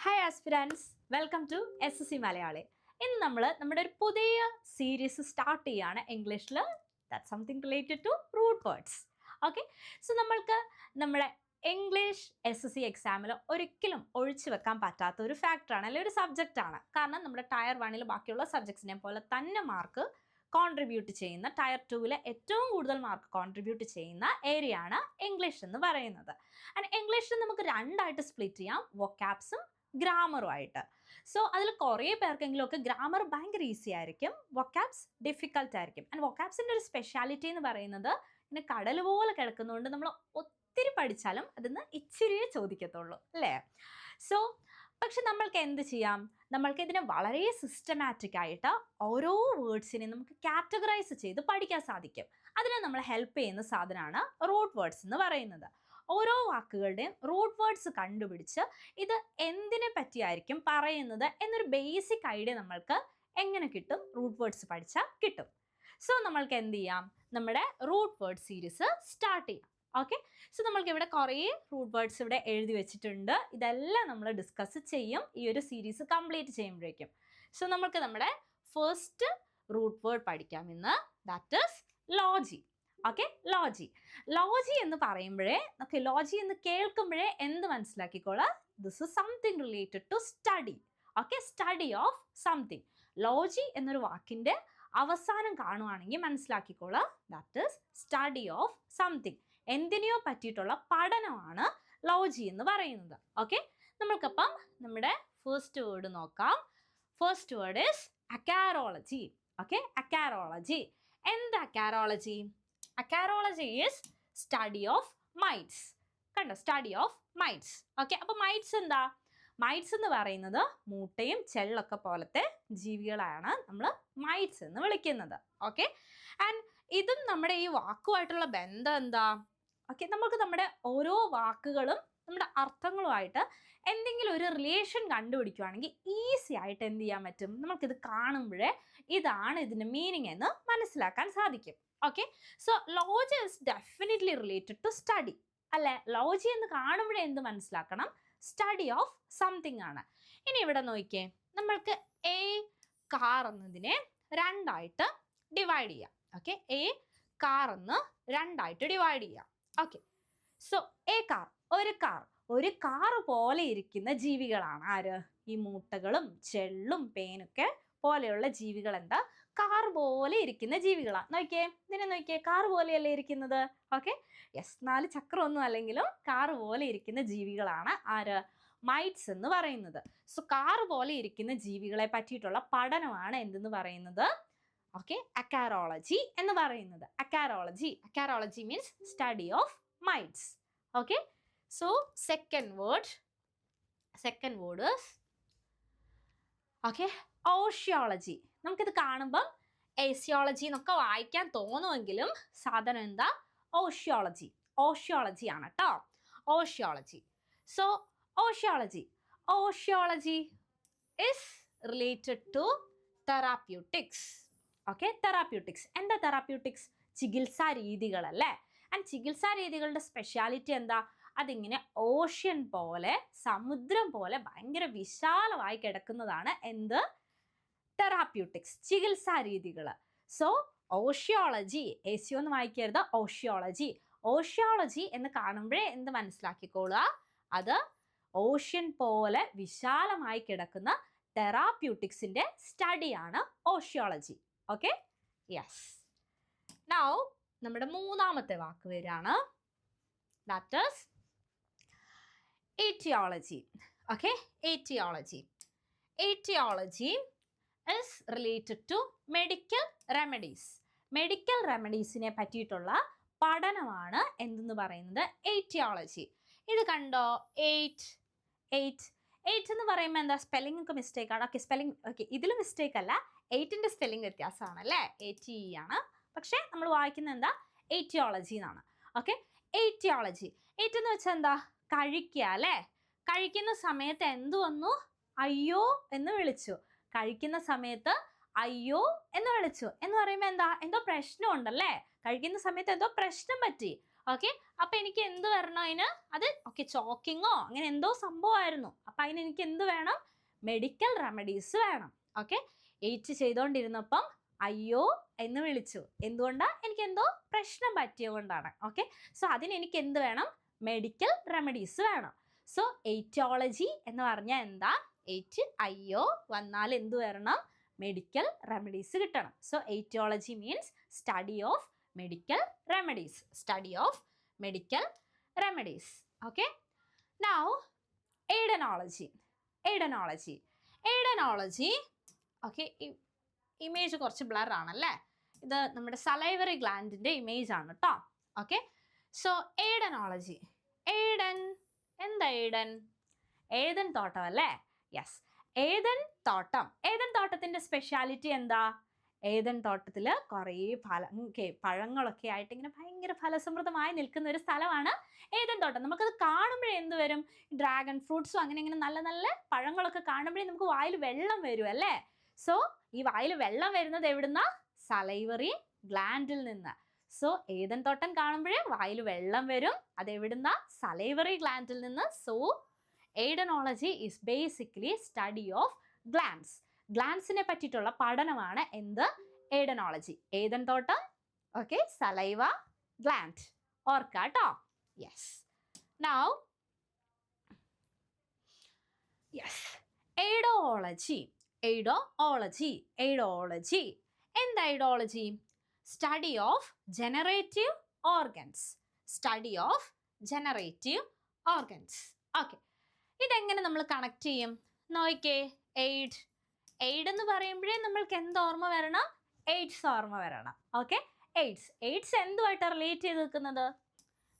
Hi aspirants, welcome to SSC Malayali. ഇന്ന് നമ്മൾ നമ്മുടെ ഒരു പുതിയ സീരീസ് സ്റ്റാർട്ട് ചെയ്യുകയാണ് ഇംഗ്ലീഷിൽ. That something related to root words. Okay, so നമ്മൾക്ക് നമ്മുടെ ഇംഗ്ലീഷ് SSC എക്സാമിൽ ഒരിക്കലും ഒഴിച്ചു വെക്കാൻ പറ്റാത്ത ഒരു ഫാക്ടറാണ്, അല്ലെങ്കിൽ ഒരു സബ്ജക്റ്റാണ്. കാരണം നമ്മുടെ ടയർ 1 ബാക്കിയുള്ള സബ്ജക്ട്സിനെ പോലെ തന്നെ മാർക്ക് കോൺട്രിബ്യൂട്ട് ചെയ്യുന്ന, ടയർ 2 ഏറ്റവും കൂടുതൽ മാർക്ക് കോൺട്രിബ്യൂട്ട് ചെയ്യുന്ന ഏരിയ ആണ് ഇംഗ്ലീഷ് എന്ന് പറയുന്നത്. ആൻഡ് ഇംഗ്ലീഷിൽ നമുക്ക് രണ്ടായിട്ട് സ്പ്ലിറ്റ് ചെയ്യാം, വൊക്കാബ്സും ഗ്രാമറുമായിട്ട്. സോ അതിൽ കുറേ പേർക്കെങ്കിലും ഒക്കെ ഗ്രാമർ ഭയങ്കര ഈസി ആയിരിക്കും, വൊക്കാബ്സ് ഡിഫിക്കൽട്ട് ആയിരിക്കും. ആൻഡ് വൊക്കാബ്സിൻ്റെ ഒരു സ്പെഷ്യാലിറ്റി എന്ന് പറയുന്നത് ഇങ്ങനെ കടൽ പോലെ കിടക്കുന്നതുകൊണ്ട് നമ്മൾ ഒത്തിരി പഠിച്ചാലും അതിന്ന് ഇച്ചിരിയേ ചോദിക്കത്തുള്ളൂ, അല്ലേ? സോ പക്ഷെ നമ്മൾക്ക് എന്ത് ചെയ്യാം, നമ്മൾക്ക് ഇതിനെ വളരെ സിസ്റ്റമാറ്റിക് ആയിട്ട് ഓരോ വേർഡ്സിനെയും നമുക്ക് കാറ്റഗറൈസ് ചെയ്ത് പഠിക്കാൻ സാധിക്കും. അതിനെ നമ്മളെ ഹെൽപ്പ് ചെയ്യുന്ന സാധനമാണ് റൂട്ട് വേർഡ്സ് എന്ന് പറയുന്നത്. ഓരോ വാക്കുകളുടെയും റൂട്ട് വേർഡ്സ് കണ്ടുപിടിച്ച് ഇത് എന്തിനെ പറ്റിയായിരിക്കും പറയുന്നത് എന്നൊരു ബേസിക് ഐഡിയ നമ്മൾക്ക് എങ്ങനെ കിട്ടും, റൂട്ട് വേർഡ്സ് പഠിച്ചാൽ കിട്ടും. സോ നമ്മൾക്ക് എന്ത് ചെയ്യാം, നമ്മുടെ റൂട്ട് വേർഡ് സീരീസ് സ്റ്റാർട്ട് ചെയ്യാം. ഓക്കെ, സോ നമ്മൾക്ക് ഇവിടെ കുറേ റൂട്ട് വേർഡ്സ് ഇവിടെ എഴുതി വെച്ചിട്ടുണ്ട്. ഇതെല്ലാം നമ്മൾ ഡിസ്കസ് ചെയ്യും ഈ ഒരു സീരീസ് കംപ്ലീറ്റ് ചെയ്യുമ്പോഴേക്കും. സോ നമ്മൾക്ക് നമ്മുടെ ഫസ്റ്റ് റൂട്ട് വേർഡ് പഠിക്കാം ഇന്ന്. That is logy. Okay, logy. Logy എന്ന് പറയുമ്പോഴേ, ഓക്കെ, ലോജി എന്ന് കേൾക്കുമ്പോഴേ എന്ത് മനസ്സിലാക്കിക്കോളാം, this is something related to study. Okay, study of something. Logy എന്നൊരു വാക്കിൻ്റെ അവസാനം കാണുവാണെങ്കിൽ മനസ്സിലാക്കിക്കോളാം, that is study of something. എന്തിനെയോ പറ്റിയിട്ടുള്ള പഠനമാണ് ലോജി എന്ന് പറയുന്നത്. ഓക്കെ, നമ്മൾക്കപ്പം നമ്മുടെ ഫസ്റ്റ് വേർഡ് നോക്കാം. First word is acarology. Okay, acarology. എന്താ acarology? Acarology is study of mites. കണ്ടോ, സ്റ്റഡി ഓഫ് മൈറ്റ്സ്. ഓക്കെ, അപ്പോൾ മൈറ്റ്സ് എന്താ? മൈറ്റ്സ് എന്ന് പറയുന്നത് മൂട്ടയും ചെള്ളൊക്കെ പോലത്തെ ജീവികളാണ് നമ്മൾ മൈറ്റ്സ് എന്ന് വിളിക്കുന്നത്. ഓക്കെ, ആൻഡ് ഇതും നമ്മുടെ ഈ വാക്കുമായിട്ടുള്ള ബന്ധം എന്താ? ഓക്കെ, നമുക്ക് നമ്മുടെ ഓരോ വാക്കുകളും നമ്മുടെ അർത്ഥങ്ങളുമായിട്ട് എന്തെങ്കിലും ഒരു റിലേഷൻ കണ്ടുപിടിക്കുകയാണെങ്കിൽ ഈസി ആയിട്ട് എന്ത് ചെയ്യാൻ പറ്റും, നമുക്കിത് കാണുമ്പോഴേ ഇതാണ് ഇതിൻ്റെ മീനിങ് എന്ന് മനസ്സിലാക്കാൻ സാധിക്കും. Okay, so logy is definitely related to study, അല്ലേ? ലോജി എന്ന് കാണുമ്പോഴേ എന്ത് മനസ്സിലാക്കണം, സ്റ്റഡി ഓഫ് സംതിങ് ആണ്. ഇനി ഇവിടെ നോക്കിയേ, നമ്മൾക്ക് എ കാർ എന്നതിനെ രണ്ടായിട്ട് ഡിവൈഡ് ചെയ്യാം. ഓക്കെ, എ കാർ എന്ന് രണ്ടായിട്ട് ഡിവൈഡ് ചെയ്യാം. ഓക്കെ, സോ എ കാർ, ഒരു കാർ പോലെ ഇരിക്കുന്ന ജീവികളാണ് ആര്? ഈ മൂട്ടകളും ചെള്ളും പേനൊക്കെ പോലെയുള്ള ജീവികൾ എന്താ? കാർ പോലെ ഇരിക്കുന്ന ജീവികളാണ്. നോക്കിയേ, ഇതിനെ നോക്കിയേ, കാർ പോലെയല്ലേ ഇരിക്കുന്നത്? ഓക്കെ, യെസ്, 4 ചക്രമൊന്നും അല്ലെങ്കിലും കാർ പോലെ ഇരിക്കുന്ന ജീവികളാണ് ആര്? മൈറ്റ്സ് എന്ന് പറയുന്നത്. സോ കാർ പോലെ ഇരിക്കുന്ന ജീവികളെ പറ്റിയിട്ടുള്ള പഠനമാണ് എന്തെന്ന് പറയുന്നത്? ഓക്കെ, അക്കാരോളജി എന്ന് പറയുന്നത്. Acarology means study of mites. Okay, so second word is okay, oceology. നമുക്കിത് കാണുമ്പം ഏസിയോളജി എന്നൊക്കെ വായിക്കാൻ തോന്നുമെങ്കിലും സാധനം എന്താ? ഓഷ്യോളജി ആണ് കേട്ടോ. Oceology. So oceology is related to therapeutics. Okay, therapeutics. എന്താ തെറാപ്യൂട്ടിക്സ്? ചികിത്സാ രീതികളല്ലേ? ആൻഡ് ചികിത്സാ രീതികളുടെ സ്പെഷ്യാലിറ്റി എന്താ? അതിങ്ങനെ ഓഷ്യൻ പോലെ, സമുദ്രം പോലെ ഭയങ്കര വിശാലമായി കിടക്കുന്നതാണ് എന്ത്? തെറാപ്യൂട്ടിക്സ്, ചികിത്സാ രീതികൾ. സോ ഓഷ്യോളജി, ഏസിയോ എന്ന് വായിക്കരുത്, ഓഷ്യോളജി എന്ന് കാണുമ്പോഴേ എന്ത് മനസ്സിലാക്കിക്കോളുക, അത് ഓഷ്യൻ പോലെ വിശാലമായി കിടക്കുന്ന തെറാപ്യൂട്ടിക്സിൻ്റെ സ്റ്റഡിയാണ് ഓഷ്യോളജി. Okay, yes. നൗ നമ്മുടെ മൂന്നാമത്തെ വാക്ക് വരികയാണ്, that is etiology. Okay, etiology is related to medical remedies. Medical റെമഡീസിനെ പറ്റിയിട്ടുള്ള പഠനമാണ് എന്തെന്ന് പറയുന്നത്? etiology. ഇത് കണ്ടോ, എയ്റ്റ് എന്ന് പറയുമ്പോൾ എന്താ? സ്പെല്ലിംഗ് ഒക്കെ മിസ്റ്റേക്ക് ആണ്. ഓക്കെ, ഓക്കെ, ഇതിൽ മിസ്റ്റേക്ക് അല്ല, 8ൻ്റെ സ്പെല്ലിംഗ് വ്യത്യാസമാണ് അല്ലേ, ATE ആണ്. പക്ഷേ നമ്മൾ വായിക്കുന്നത് എന്താ? etiology എന്നാണ്. Okay, etiology. എന്ന് വെച്ചാൽ എന്താ? കഴിക്കുക അല്ലേ? കഴിക്കുന്ന സമയത്ത് എന്ത് വന്നു? അയ്യോ എന്ന് വിളിച്ചു. കഴിക്കുന്ന സമയത്ത് അയ്യോ എന്ന് വിളിച്ചു എന്ന് പറയുമ്പോൾ എന്താ? എന്തോ പ്രശ്നമുണ്ടല്ലേ? കഴിക്കുന്ന സമയത്ത് എന്തോ പ്രശ്നം പറ്റി. ഓക്കെ, അപ്പൊ എനിക്ക് എന്ത് വരണം അതിന്? അത് ഓക്കെ, ചോക്കിങ്ങോ അങ്ങനെ എന്തോ സംഭവമായിരുന്നു. അപ്പൊ അതിന് എനിക്ക് എന്ത് വേണം? മെഡിക്കൽ റെമഡീസ് വേണം. ഓക്കെ, 8 ചെയ്തോണ്ടിരുന്നപ്പം അയ്യോ എന്ന് വിളിച്ചു. എന്തുകൊണ്ടാ? എനിക്ക് എന്തോ പ്രശ്നം പറ്റിയതുകൊണ്ടാണ്. ഓക്കെ, സോ അതിന് എനിക്ക് എന്ത് വേണം? മെഡിക്കൽ റെമഡീസ് വേണം. സോ എയ്റ്റിയോളജി എന്ന് പറഞ്ഞാൽ എന്താ? 8 അയ്യോ വന്നാൽ എന്ത് വരണം? മെഡിക്കൽ റെമഡീസ് കിട്ടണം. So aetiology means study of medical remedies. Study of medical remedies. Okay. Now, aidenology. Aidenology. Aidenology. Okay. Image കുറച്ച് ബ്ലർ ആണല്ലേ? ഇത് നമ്മുടെ salivary glandന്റെ ഇമേജ് ആണ് കേട്ടോ. Okay, so aidenology. ഏഡൻ എന്താ? ഏദൻ തോട്ടം അല്ലേ? യെസ്, ഏദൻ തോട്ടം. ഏദൻ തോട്ടത്തിന്റെ സ്പെഷ്യാലിറ്റി എന്താ? ഏദൻ തോട്ടത്തിൽ കുറേ പഴങ്ങളൊക്കെ ആയിട്ട് ഇങ്ങനെ ഭയങ്കര ഫലസമൃദ്ധമായി നിൽക്കുന്ന ഒരു സ്ഥലമാണ് ഏദൻ തോട്ടം. നമുക്കത് കാണുമ്പോഴേ എന്ത് വരും? ഡ്രാഗൺ ഫ്രൂട്ട്സും അങ്ങനെ ഇങ്ങനെ നല്ല നല്ല പഴങ്ങളൊക്കെ കാണുമ്പോഴേ നമുക്ക് വായിൽ വെള്ളം വരും അല്ലേ? സോ ഈ വായിൽ വെള്ളം വരുന്നത് എവിടുന്ന? സലൈവറി ഗ്ലാൻഡിൽ നിന്ന്. സോ ഏദൻ തോട്ടം കാണുമ്പോഴേ വായിൽ വെള്ളം വരും. അതെവിടുന്ന? സലൈവറി ഗ്ലാൻഡിൽ നിന്ന്. So adenology is basically study of glands. ഗ്ലാൻഡ്സിനെ പറ്റിയിട്ടുള്ള പഠനമാണ് എന്ത്? ഏഡനോളജി. ഏദൻ തോട്ടം, ഓക്കെ, സലൈവ ഗ്ലാൻഡ്. ഓർക്കുക കേട്ടോ. Yes. Now yes, aedoeology. Aedoeology എന്താ? Aedoeology study of generative organs. Study of generative organs. Okay, ഇതെങ്ങനെ നമ്മൾ കണക്ട് ചെയ്യും? നോക്കിക്കേ, എയ്ഡ് എന്ന് പറയുമ്പോഴേ നമ്മൾക്ക് എന്ത് ഓർമ്മ വരണം? എയ്ഡ്സ് ഓർമ്മ വരണം. ഓക്കെ, എയ്ഡ്സ് എന്തുമായിട്ട് റിലേറ്റ് ചെയ്ത് നിൽക്കുന്നത്?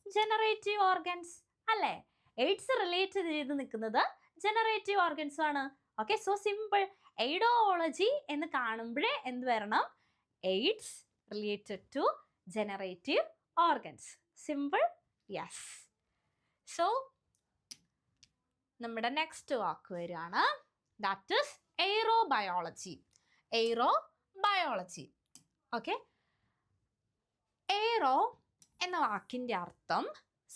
ജനറേറ്റീവ് ഓർഗൻസ് അല്ലേ? എയ്ഡ്സ് റിലേറ്റ് ചെയ്ത് നിൽക്കുന്നത് ജനറേറ്റീവ് ഓർഗൻസ് ആണ്. Okay, so simple. എയ്ഡോളജി എന്ന് കാണുമ്പോഴേ എന്ത് വരണം? Aids related to generative organs. Simple. Yes. So നമ്മുടെ നെക്സ്റ്റ് വാക്ക് വരികയാണ്. That is aerobiology. Aerobiology. Okay, aero എന്ന വാക്കിൻ്റെ അർത്ഥം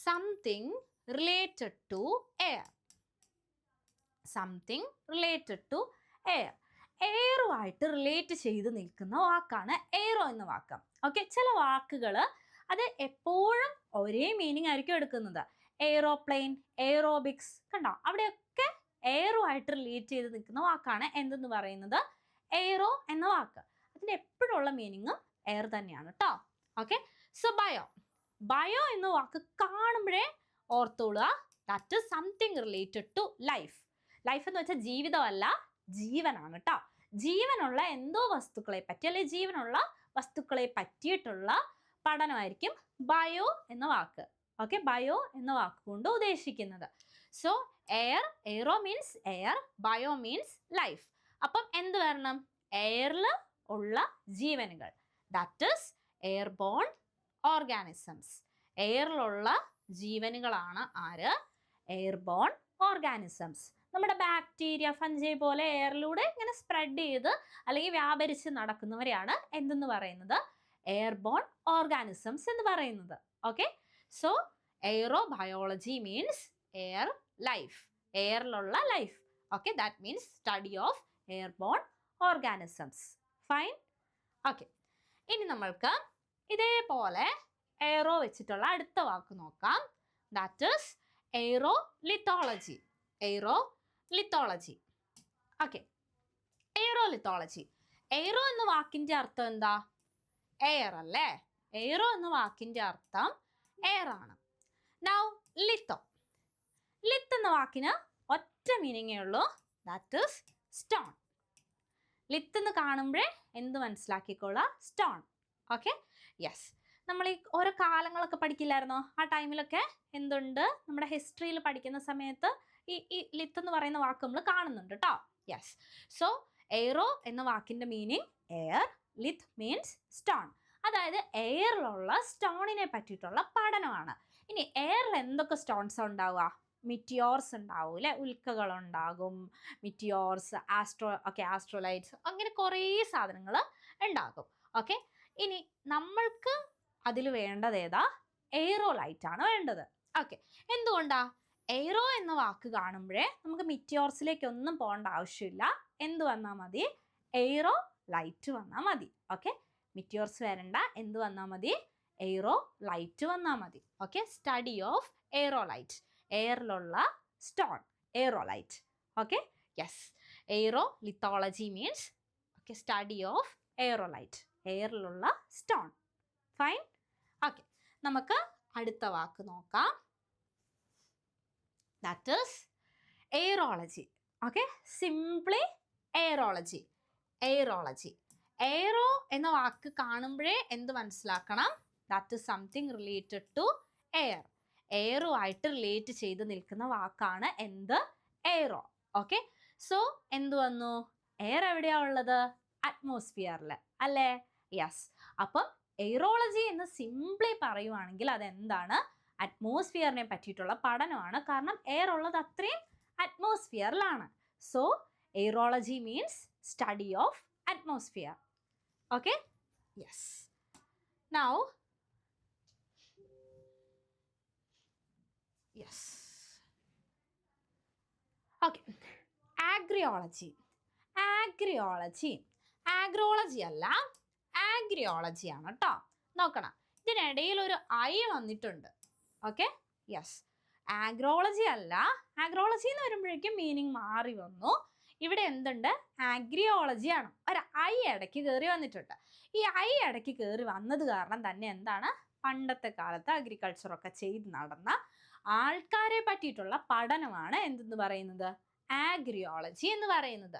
something related to air. Something related to air. എയറുമായിട്ട് റിലേറ്റ് ചെയ്ത് നിൽക്കുന്ന വാക്കാണ് എയ്റോ എന്ന വാക്ക്. ഓക്കെ, ചില വാക്കുകൾ അത് എപ്പോഴും ഒരേ മീനിങ് ആയിരിക്കും എടുക്കുന്നത്. എയ്റോപ്ലെയിൻ, എയ്റോബിക്സ്, കണ്ടോ? അവിടെയൊക്കെ എയറുമായിട്ട് റിലേറ്റ് ചെയ്ത് നിൽക്കുന്ന വാക്കാണ് എന്തെന്ന് പറയുന്നത്? എയ്റോ എന്ന വാക്ക്. അതിൻ്റെ എപ്പോഴുള്ള മീനിങ്ങും എയർ തന്നെയാണ് കേട്ടോ. ഓക്കെ, സോ ബയോ എന്ന വാക്ക് കാണുമ്പോഴേ ഓർത്തോളുക. That is something related to life. Life എന്ന് വെച്ചാൽ ജീവിതമല്ല, ജീവനാണ് കേട്ടോ. ജീവനുള്ള എന്തോ വസ്തുക്കളെ പറ്റി അല്ലെങ്കിൽ ജീവനുള്ള വസ്തുക്കളെ പറ്റിയിട്ടുള്ള പഠനമായിരിക്കും ബയോ എന്ന വാക്ക്. ഓക്കെ, ബയോ എന്ന വാക്ക് കൊണ്ട് ഉദ്ദേശിക്കുന്നത്. So aero means air, bio means life. അപ്പം എന്ത് വരണം? എയറിൽ ഉള്ള ജീവനുകൾ. That is airborne organisms. എയറിലുള്ള ജീവനുകളാണ് ആര്? Airborne organisms. നമ്മുടെ ബാക്ടീരിയ, ഫഞ്ചൈ പോലെ എയറിലൂടെ ഇങ്ങനെ സ്പ്രെഡ് ചെയ്ത് അല്ലെങ്കിൽ വ്യാപരിച്ച് നടക്കുന്നവരെയാണ് എന്തെന്ന് പറയുന്നത്? എയർബോൺ ഓർഗാനിസംസ് എന്ന് പറയുന്നത്. Okay, so aerobiology means air life. എയറിലുള്ള life. Okay, that means study of airborne organisms. Fine. Okay, ഇനി നമ്മൾക്ക് ഇതേപോലെ എയ്റോ വെച്ചിട്ടുള്ള അടുത്ത വാക്ക് നോക്കാം. That is aerolithology. Aerolithology. Okay, aerolithology. Aero എന്ന വാക്കിൻ്റെ അർത്ഥം എന്താ? എയർ അല്ലേ? എയ്റോ എന്ന വാക്കിൻ്റെ അർത്ഥം എയർ ആണ്. Now litho. ലിത്ത് എന്ന വാക്കിന് ഒറ്റ മീനിങ്ങേ ഉള്ളൂ. That is stone. ലിത്ത് എന്ന് കാണുമ്പോഴേ എന്ത് മനസ്സിലാക്കിക്കോളാം? സ്റ്റോൺ. Okay, yes. നമ്മൾ ഈ ഓരോ കാലങ്ങളൊക്കെ പഠിക്കില്ലായിരുന്നോ? ആ ടൈമിലൊക്കെ എന്തുണ്ട്? നമ്മുടെ ഹിസ്റ്ററിയിൽ പഠിക്കുന്ന സമയത്ത് ഈ ലിത്ത് എന്ന് പറയുന്ന വാക്ക് നമ്മൾ കാണുന്നുണ്ട് കേട്ടോ. യെസ്. സോ എയ്റോ എന്ന വാക്കിൻ്റെ മീനിങ് എയർ, ലിത്ത് മീൻസ് സ്റ്റോൺ. അതായത് എയറിലുള്ള സ്റ്റോണിനെ പറ്റിയിട്ടുള്ള പഠനമാണ്. ഇനി എയറിൽ എന്തൊക്കെ സ്റ്റോൺസ് ഉണ്ടാവുക? മിറ്റിയോർസ് ഉണ്ടാവും അല്ലേ? ഉൽക്കകളുണ്ടാകും, മിറ്റിയോർസ്, ആസ്ട്രോലൈറ്റ്സ്, അങ്ങനെ കുറേ സാധനങ്ങൾ ഉണ്ടാകും. ഓക്കെ, ഇനി നമ്മൾക്ക് അതിൽ വേണ്ടത് ഏതാ? എയ്റോലൈറ്റ് ആണ് വേണ്ടത്. ഓക്കെ, എന്തുകൊണ്ടാ? എയ്റോ എന്ന വാക്ക് കാണുമ്പോഴേ നമുക്ക് മിറ്റിയോർസിലേക്ക് ഒന്നും പോകേണ്ട ആവശ്യമില്ല. എന്ത് വന്നാൽ മതി? എയ്റോ ലൈറ്റ് വന്നാൽ മതി. ഓക്കെ, മിറ്റിയോർസ് വരണ്ട, എന്ത് വന്നാൽ മതി? എയ്റോ ലൈറ്റ് വന്നാൽ മതി. ഓക്കെ, സ്റ്റഡി ഓഫ് എയ്റോലൈറ്റ്, എയറിലുള്ള stone, aerolite. Okay, yes, aerolithology means okay study of aerolite, എയറിലുള്ള സ്റ്റോൺ. ഫൈൻ. ഓക്കെ, നമുക്ക് അടുത്ത വാക്ക് നോക്കാം. That is aerology. Okay, simply aerology, aerology. Aero എന്ന വാക്ക് കാണുമ്പോഴേ എന്ത് മനസ്സിലാക്കണം? That is something related to air. എയറുമായിട്ട് റിലേറ്റ് ചെയ്ത് നിൽക്കുന്ന വാക്കാണ് എന്ത്? എയ്റോ. ഓക്കെ, സോ എന്ത് വന്നു? എയർ എവിടെയാ ഉള്ളത്? അറ്റ്മോസ്ഫിയറിൽ അല്ലേ? യെസ്. അപ്പം എയ്റോളജി എന്ന് സിംപ്ലി പറയുവാണെങ്കിൽ അതെന്താണ്? അറ്റ്മോസ്ഫിയറിനെ പറ്റിയിട്ടുള്ള പഠനമാണ്. കാരണം എയർ ഉള്ളത് അത്രയും അറ്റ്മോസ്ഫിയറിലാണ്. So aerology means study of atmosphere. Okay, yes. Now, yes, okay, agriology. Agriology, agrology അല്ല, agriology ആണ് കേട്ടോ. നോക്കണം, ഇതിനിടയിൽ ഒരു ഐ വന്നിട്ടുണ്ട്. ഓക്കെ, യെസ്, ആഗ്രോളജി അല്ല. ആഗ്രോളജി എന്ന് വരുമ്പോഴേക്കും മീനിങ് മാറി വന്നു. ഇവിടെ എന്തുണ്ട്? ആഗ്രിയോളജി ആണ്. ഒരു ഐ ഇടയ്ക്ക് കയറി വന്നിട്ടുണ്ട്. ഈ ഐ ഇടയ്ക്ക് കയറി വന്നത് കാരണം തന്നെ എന്താണ്? പണ്ടത്തെ കാലത്ത് അഗ്രികൾച്ചറൊക്കെ ചെയ്ത് നടന്ന ആൾക്കാരെ പറ്റിയിട്ടുള്ള പഠനമാണ് എന്തെന്ന് പറയുന്നത്? ആഗ്രിയോളജി എന്ന് പറയുന്നത്.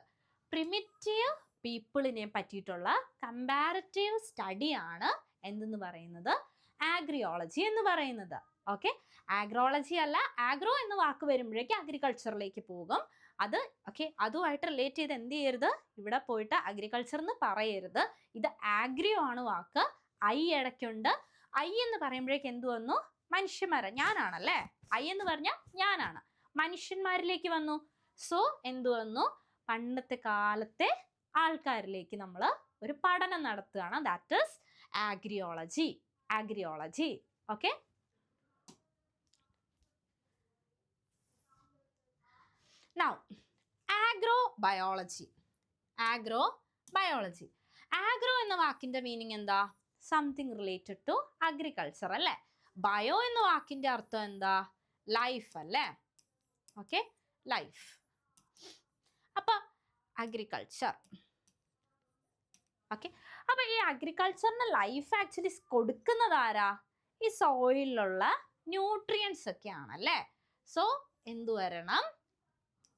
പ്രിമിറ്റീവ് പീപ്പിളിനെ പറ്റിയിട്ടുള്ള കമ്പാരിറ്റീവ് സ്റ്റഡിയാണ് എന്തെന്ന് പറയുന്നത്? ആഗ്രിയോളജി എന്ന് പറയുന്നത്. ഓക്കെ, ആഗ്രോളജി അല്ല. ആഗ്രോ എന്ന വാക്ക് വരുമ്പോഴേക്ക് അഗ്രികൾച്ചറിലേക്ക് പോകും. അത് ഓക്കെ, അതുമായിട്ട് റിലേറ്റ് ചെയ്ത് എന്ത് ചെയ്യരുത്? ഇവിടെ പോയിട്ട് അഗ്രികൾച്ചർ എന്ന് പറയരുത്. ഇത് ആഗ്രിയോ ആണ് വാക്ക്. ഐ ഇടയ്ക്കുണ്ട്. ഐ എന്ന് പറയുമ്പോഴേക്ക് എന്ത് വന്നു? മനുഷ്യന്മാരെ, ഞാനാണല്ലേ? ഐ എന്ന് പറഞ്ഞാൽ ഞാനാണ്. മനുഷ്യന്മാരിലേക്ക് വന്നു. സോ എന്ത് വന്നു? പണ്ടത്തെ കാലത്തെ ആൾക്കാരിലേക്ക് നമ്മൾ ഒരു പഠനം നടത്തുകയാണ്. That is agriology. Agriology. Okay, now agrobiology. agrobiology, agro എന്ന വാക്കിന്റെ മീനിങ് എന്താ? സംതിങ് റിലേറ്റഡ് ടു അഗ്രികൾച്ചർ അല്ലേ? ബയോ എന്ന വാക്കിന്റെ അർത്ഥം എന്താ? ലൈഫ് അല്ലേ? Okay, life. അപ്പൊ അഗ്രികൾച്ചർ. ഓക്കെ, അപ്പൊ ഈ അഗ്രികൾച്ചറിന് ലൈഫ് ആക്ച്വലി കൊടുക്കുന്നത് ആരാ? ഈ സോയിലുള്ള ന്യൂട്രിയൻസ് ഒക്കെയാണ് അല്ലേ? സോ എന്തു വരണം?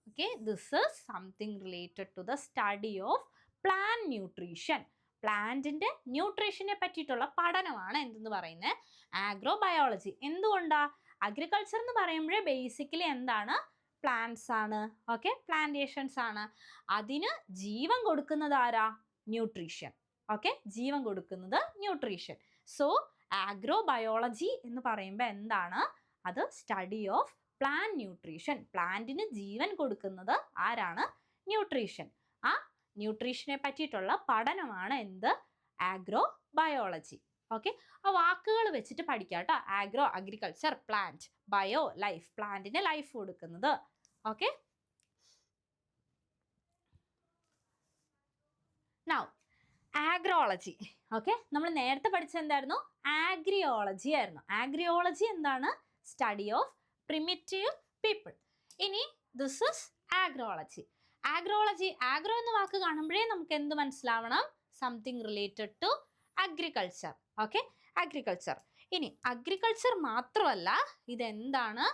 Okay, this is something related to the study of plant nutrition. പ്ലാന്റിന്റെ ന്യൂട്രീഷനെ പറ്റിയിട്ടുള്ള പഠനമാണ് എന്തെന്ന് പറയുന്നത്? ആഗ്രോബയോളജി. എന്തുകൊണ്ടാ? അഗ്രികൾച്ചർ എന്ന് പറയുമ്പോഴേ ബേസിക്കലി എന്താണ്? പ്ലാന്റ്സ് ആണ്. ഓക്കെ, പ്ലാന്റേഷൻസ് ആണ്. അതിന് ജീവൻ കൊടുക്കുന്നത് ആരാ? ന്യൂട്രീഷൻ. ഓക്കെ, ജീവൻ കൊടുക്കുന്നത് ന്യൂട്രീഷൻ. സോ ആഗ്രോബയോളജി എന്ന് പറയുമ്പോൾ എന്താണ്? അത് സ്റ്റഡി ഓഫ് പ്ലാന്റ് ന്യൂട്രീഷൻ. പ്ലാന്റിന് ജീവൻ കൊടുക്കുന്നത് ആരാണ്? ന്യൂട്രീഷൻ. ആ ന്യൂട്രീഷനെ പറ്റിയിട്ടുള്ള പഠനമാണ് എന്ത്? ആഗ്രോബയോളജി. ഓക്കെ, ആ വാക്കുകൾ വെച്ചിട്ട് പഠിക്കാം കേട്ടോ. Agro, agriculture, plant, bio, life. പ്ലാന്റിന് ലൈഫ് കൊടുക്കുന്നത്. Okay, now agrology. ഓക്കെ, നമ്മൾ നേരത്തെ പഠിച്ചത് എന്തായിരുന്നു? ആഗ്രിയോളജി ആയിരുന്നു. ആഗ്രിയോളജി എന്താണ്? Study of primitive people. ഇനി this is agrology. agrology, agro എന്ന വാക്ക് കാണുമ്പോഴേ നമുക്ക് എന്ത് മനസ്സിലാവണം? Something related to agriculture. Okay, agriculture. ഇനി അഗ്രികൾച്ചർ മാത്രമല്ല, ഇതെന്താണ്?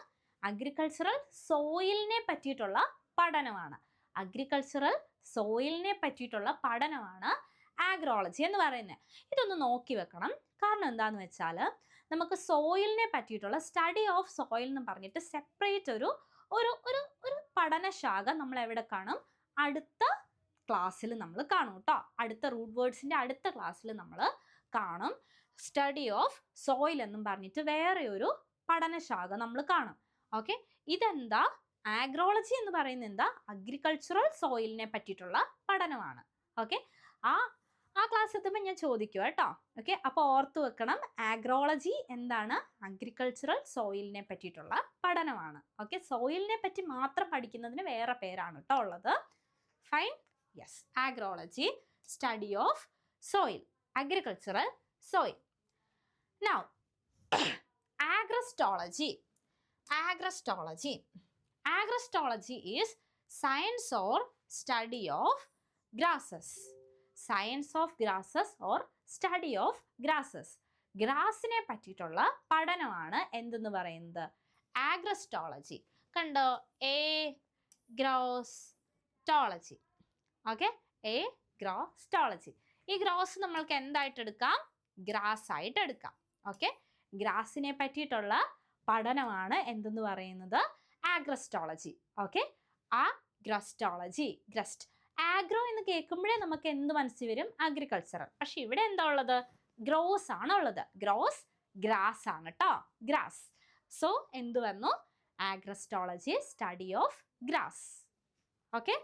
അഗ്രികൾച്ചറൽ സോയിലിനെ പറ്റിയിട്ടുള്ള പഠനമാണ്. അഗ്രികൾച്ചറൽ സോയിലിനെ പറ്റിയിട്ടുള്ള പഠനമാണ് ആഗ്രോളജി എന്ന് പറയുന്നത്. ഇതൊന്ന് നോക്കി വെക്കണം. കാരണം എന്താണെന്ന് വെച്ചാൽ നമുക്ക് സോയിലിനെ പറ്റിയിട്ടുള്ള സ്റ്റഡി ഓഫ് സോയിൽ എന്ന് പറഞ്ഞിട്ട് സെപ്പറേറ്റ് ഒരു ഒരു ഒരു ഒരു പഠനശാഖ നമ്മൾ എവിടെ കാണും? അടുത്ത ക്ലാസ്സിൽ നമ്മൾ കാണും കേട്ടോ. അടുത്ത റൂട്ട് വേർഡ്സിൻ്റെ അടുത്ത ക്ലാസ്സിൽ നമ്മൾ കാണും. സ്റ്റഡി ഓഫ് സോയിൽ എന്നും പറഞ്ഞിട്ട് വേറെ ഒരു പഠനശാഖ നമ്മൾ കാണും. ഓക്കെ, ഇതെന്താ? ആഗ്രോളജി എന്ന് പറയുന്നത് എന്താ? അഗ്രികൾച്ചറൽ സോയിലിനെ പറ്റിയിട്ടുള്ള പഠനമാണ്. ഓക്കെ, ആ ആ ക്ലാസ് എത്തുമ്പോൾ ഞാൻ ചോദിക്കും കേട്ടോ. ഓക്കെ, അപ്പോൾ ഓർത്ത് വെക്കണം, ആഗ്രോളജി എന്താണ്? അഗ്രികൾച്ചറൽ സോയിലിനെ പറ്റിയിട്ടുള്ള പഠനമാണ്. ഓക്കെ, സോയിലിനെ പറ്റി മാത്രം പഠിക്കുന്നതിന് വേറെ പേരാണ് കേട്ടോ ഉള്ളത്. Fine, yes. Agrology, study of soil, agricultural soil. Now agrostology. Agrostology is science or study of grasses. Science of grasses or study of grasses. ഗ്രാസിനെ പറ്റിയിട്ടുള്ള പഠനമാണ് എന്തെന്ന് പറയുന്നത്? ആഗ്രസ്റ്റോളജി. കണ്ടോ? ഗ്രോസ്റ്റോളജി. ഓക്കെ, ഗ്രോസ്റ്റോളജി. ഈ ഗ്രോസ് നമ്മൾക്ക് എന്തായിട്ട് എടുക്കാം? ഗ്രാസ് ആയിട്ട് എടുക്കാം. ഓക്കെ, ഗ്രാസിനെ പറ്റിയിട്ടുള്ള പഠനമാണ് എന്തെന്ന് പറയുന്നത്? ആഗ്രസ്റ്റോളജി. ഓക്കെ, ആഗ്രസ്റ്റോളജി. ഗ്രസ്റ്റ്, ആഗ്രോ എന്ന് കേൾക്കുമ്പോഴേ നമുക്ക് എന്ത് മനസ്സിൽ വരും? അഗ്രികൾച്ചറൽ. പക്ഷെ ഇവിടെ എന്താ ഉള്ളത്? ഗ്രോസ് ആണ് ഉള്ളത്. ഗ്രോസ് ഗ്രാസ് ആണ് കേട്ടോ, ഗ്രാസ്. സോ എന്ത് വന്നു? Agrostology, study of grass. Okay,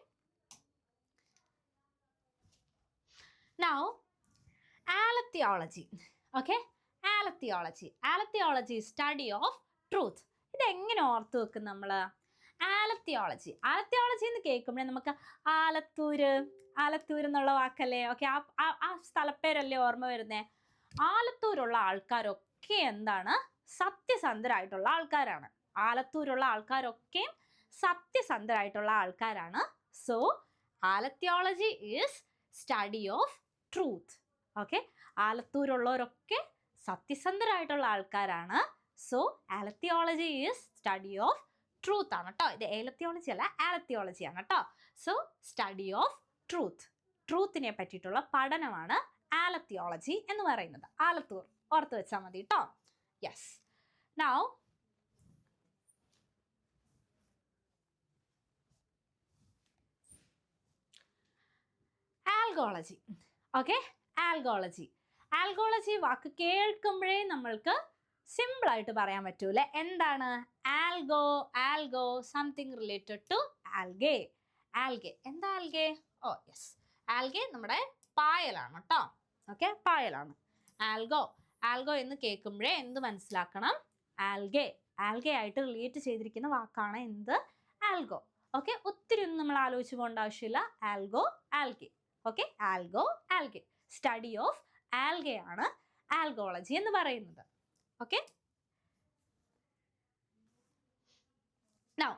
now alethiology. Okay, alethiology study of truth. ഇതെങ്ങനെ ഓർത്ത് വെക്കും നമ്മൾ? ആലത്തിയോളജി എന്ന് കേൾക്കുമ്പോഴേ നമുക്ക് ആലത്തൂർ എന്നുള്ള വാക്കല്ലേ? ഓക്കെ, ആ സ്ഥലപ്പേരല്ലേ ഓർമ്മ വരുന്നേ? ആലത്തൂരുള്ള ആൾക്കാരൊക്കെ എന്താണ്? സത്യസന്ധരായിട്ടുള്ള ആൾക്കാരാണ്. ആലത്തൂരുള്ള ആൾക്കാരൊക്കെ സത്യസന്ധരായിട്ടുള്ള ആൾക്കാരാണ്. So alethiology is study of truth. Okay, ആലത്തൂരുള്ളവരൊക്കെ സത്യസന്ധരായിട്ടുള്ള ആൾക്കാരാണ്. So alethiology is study of truth ആണ് കേട്ടോ. ഇത് ഏലത്തിയോളജി അല്ല, ആലത്തിയോളജി ആണ് കേട്ടോ. സോ സ്റ്റഡി ഓഫ് ട്രൂത്ത്, ട്രൂത്തിനെ പറ്റിയിട്ടുള്ള പഠനമാണ് ആലത്തിയോളജി എന്ന് പറയുന്നത്. ആലത്തൂർ ഓർത്ത് വെച്ചാൽ മതി കേട്ടോ. Yes. Now algology. Okay, algology വാക്ക് കേൾക്കുമ്പോഴേ നമ്മൾക്ക് സിമ്പിൾ ആയിട്ട് പറയാൻ പറ്റൂലേ? എന്താണ്? Algo something related to algae. എന്താ ആൽഗെ? ഓ യെസ്, ആൽഗെ നമ്മുടെ പായലാണ് കേട്ടോ. ഓക്കെ, പായലാണ്. ആൽഗോ എന്ന് കേൾക്കുമ്പോഴേ എന്ത് മനസ്സിലാക്കണം? ആൽഗെ ആയിട്ട് റിലേറ്റ് ചെയ്തിരിക്കുന്ന വാക്കാണ് എന്ത്? ആൽഗോ. ഓക്കെ, ഒത്തിരി ഒന്നും നമ്മൾ ആലോചിച്ച് പോകേണ്ട ആവശ്യമില്ല. Algae. Okay, algae study of algae ആണ് ആൽഗോളജി എന്ന് പറയുന്നത്. Okay, now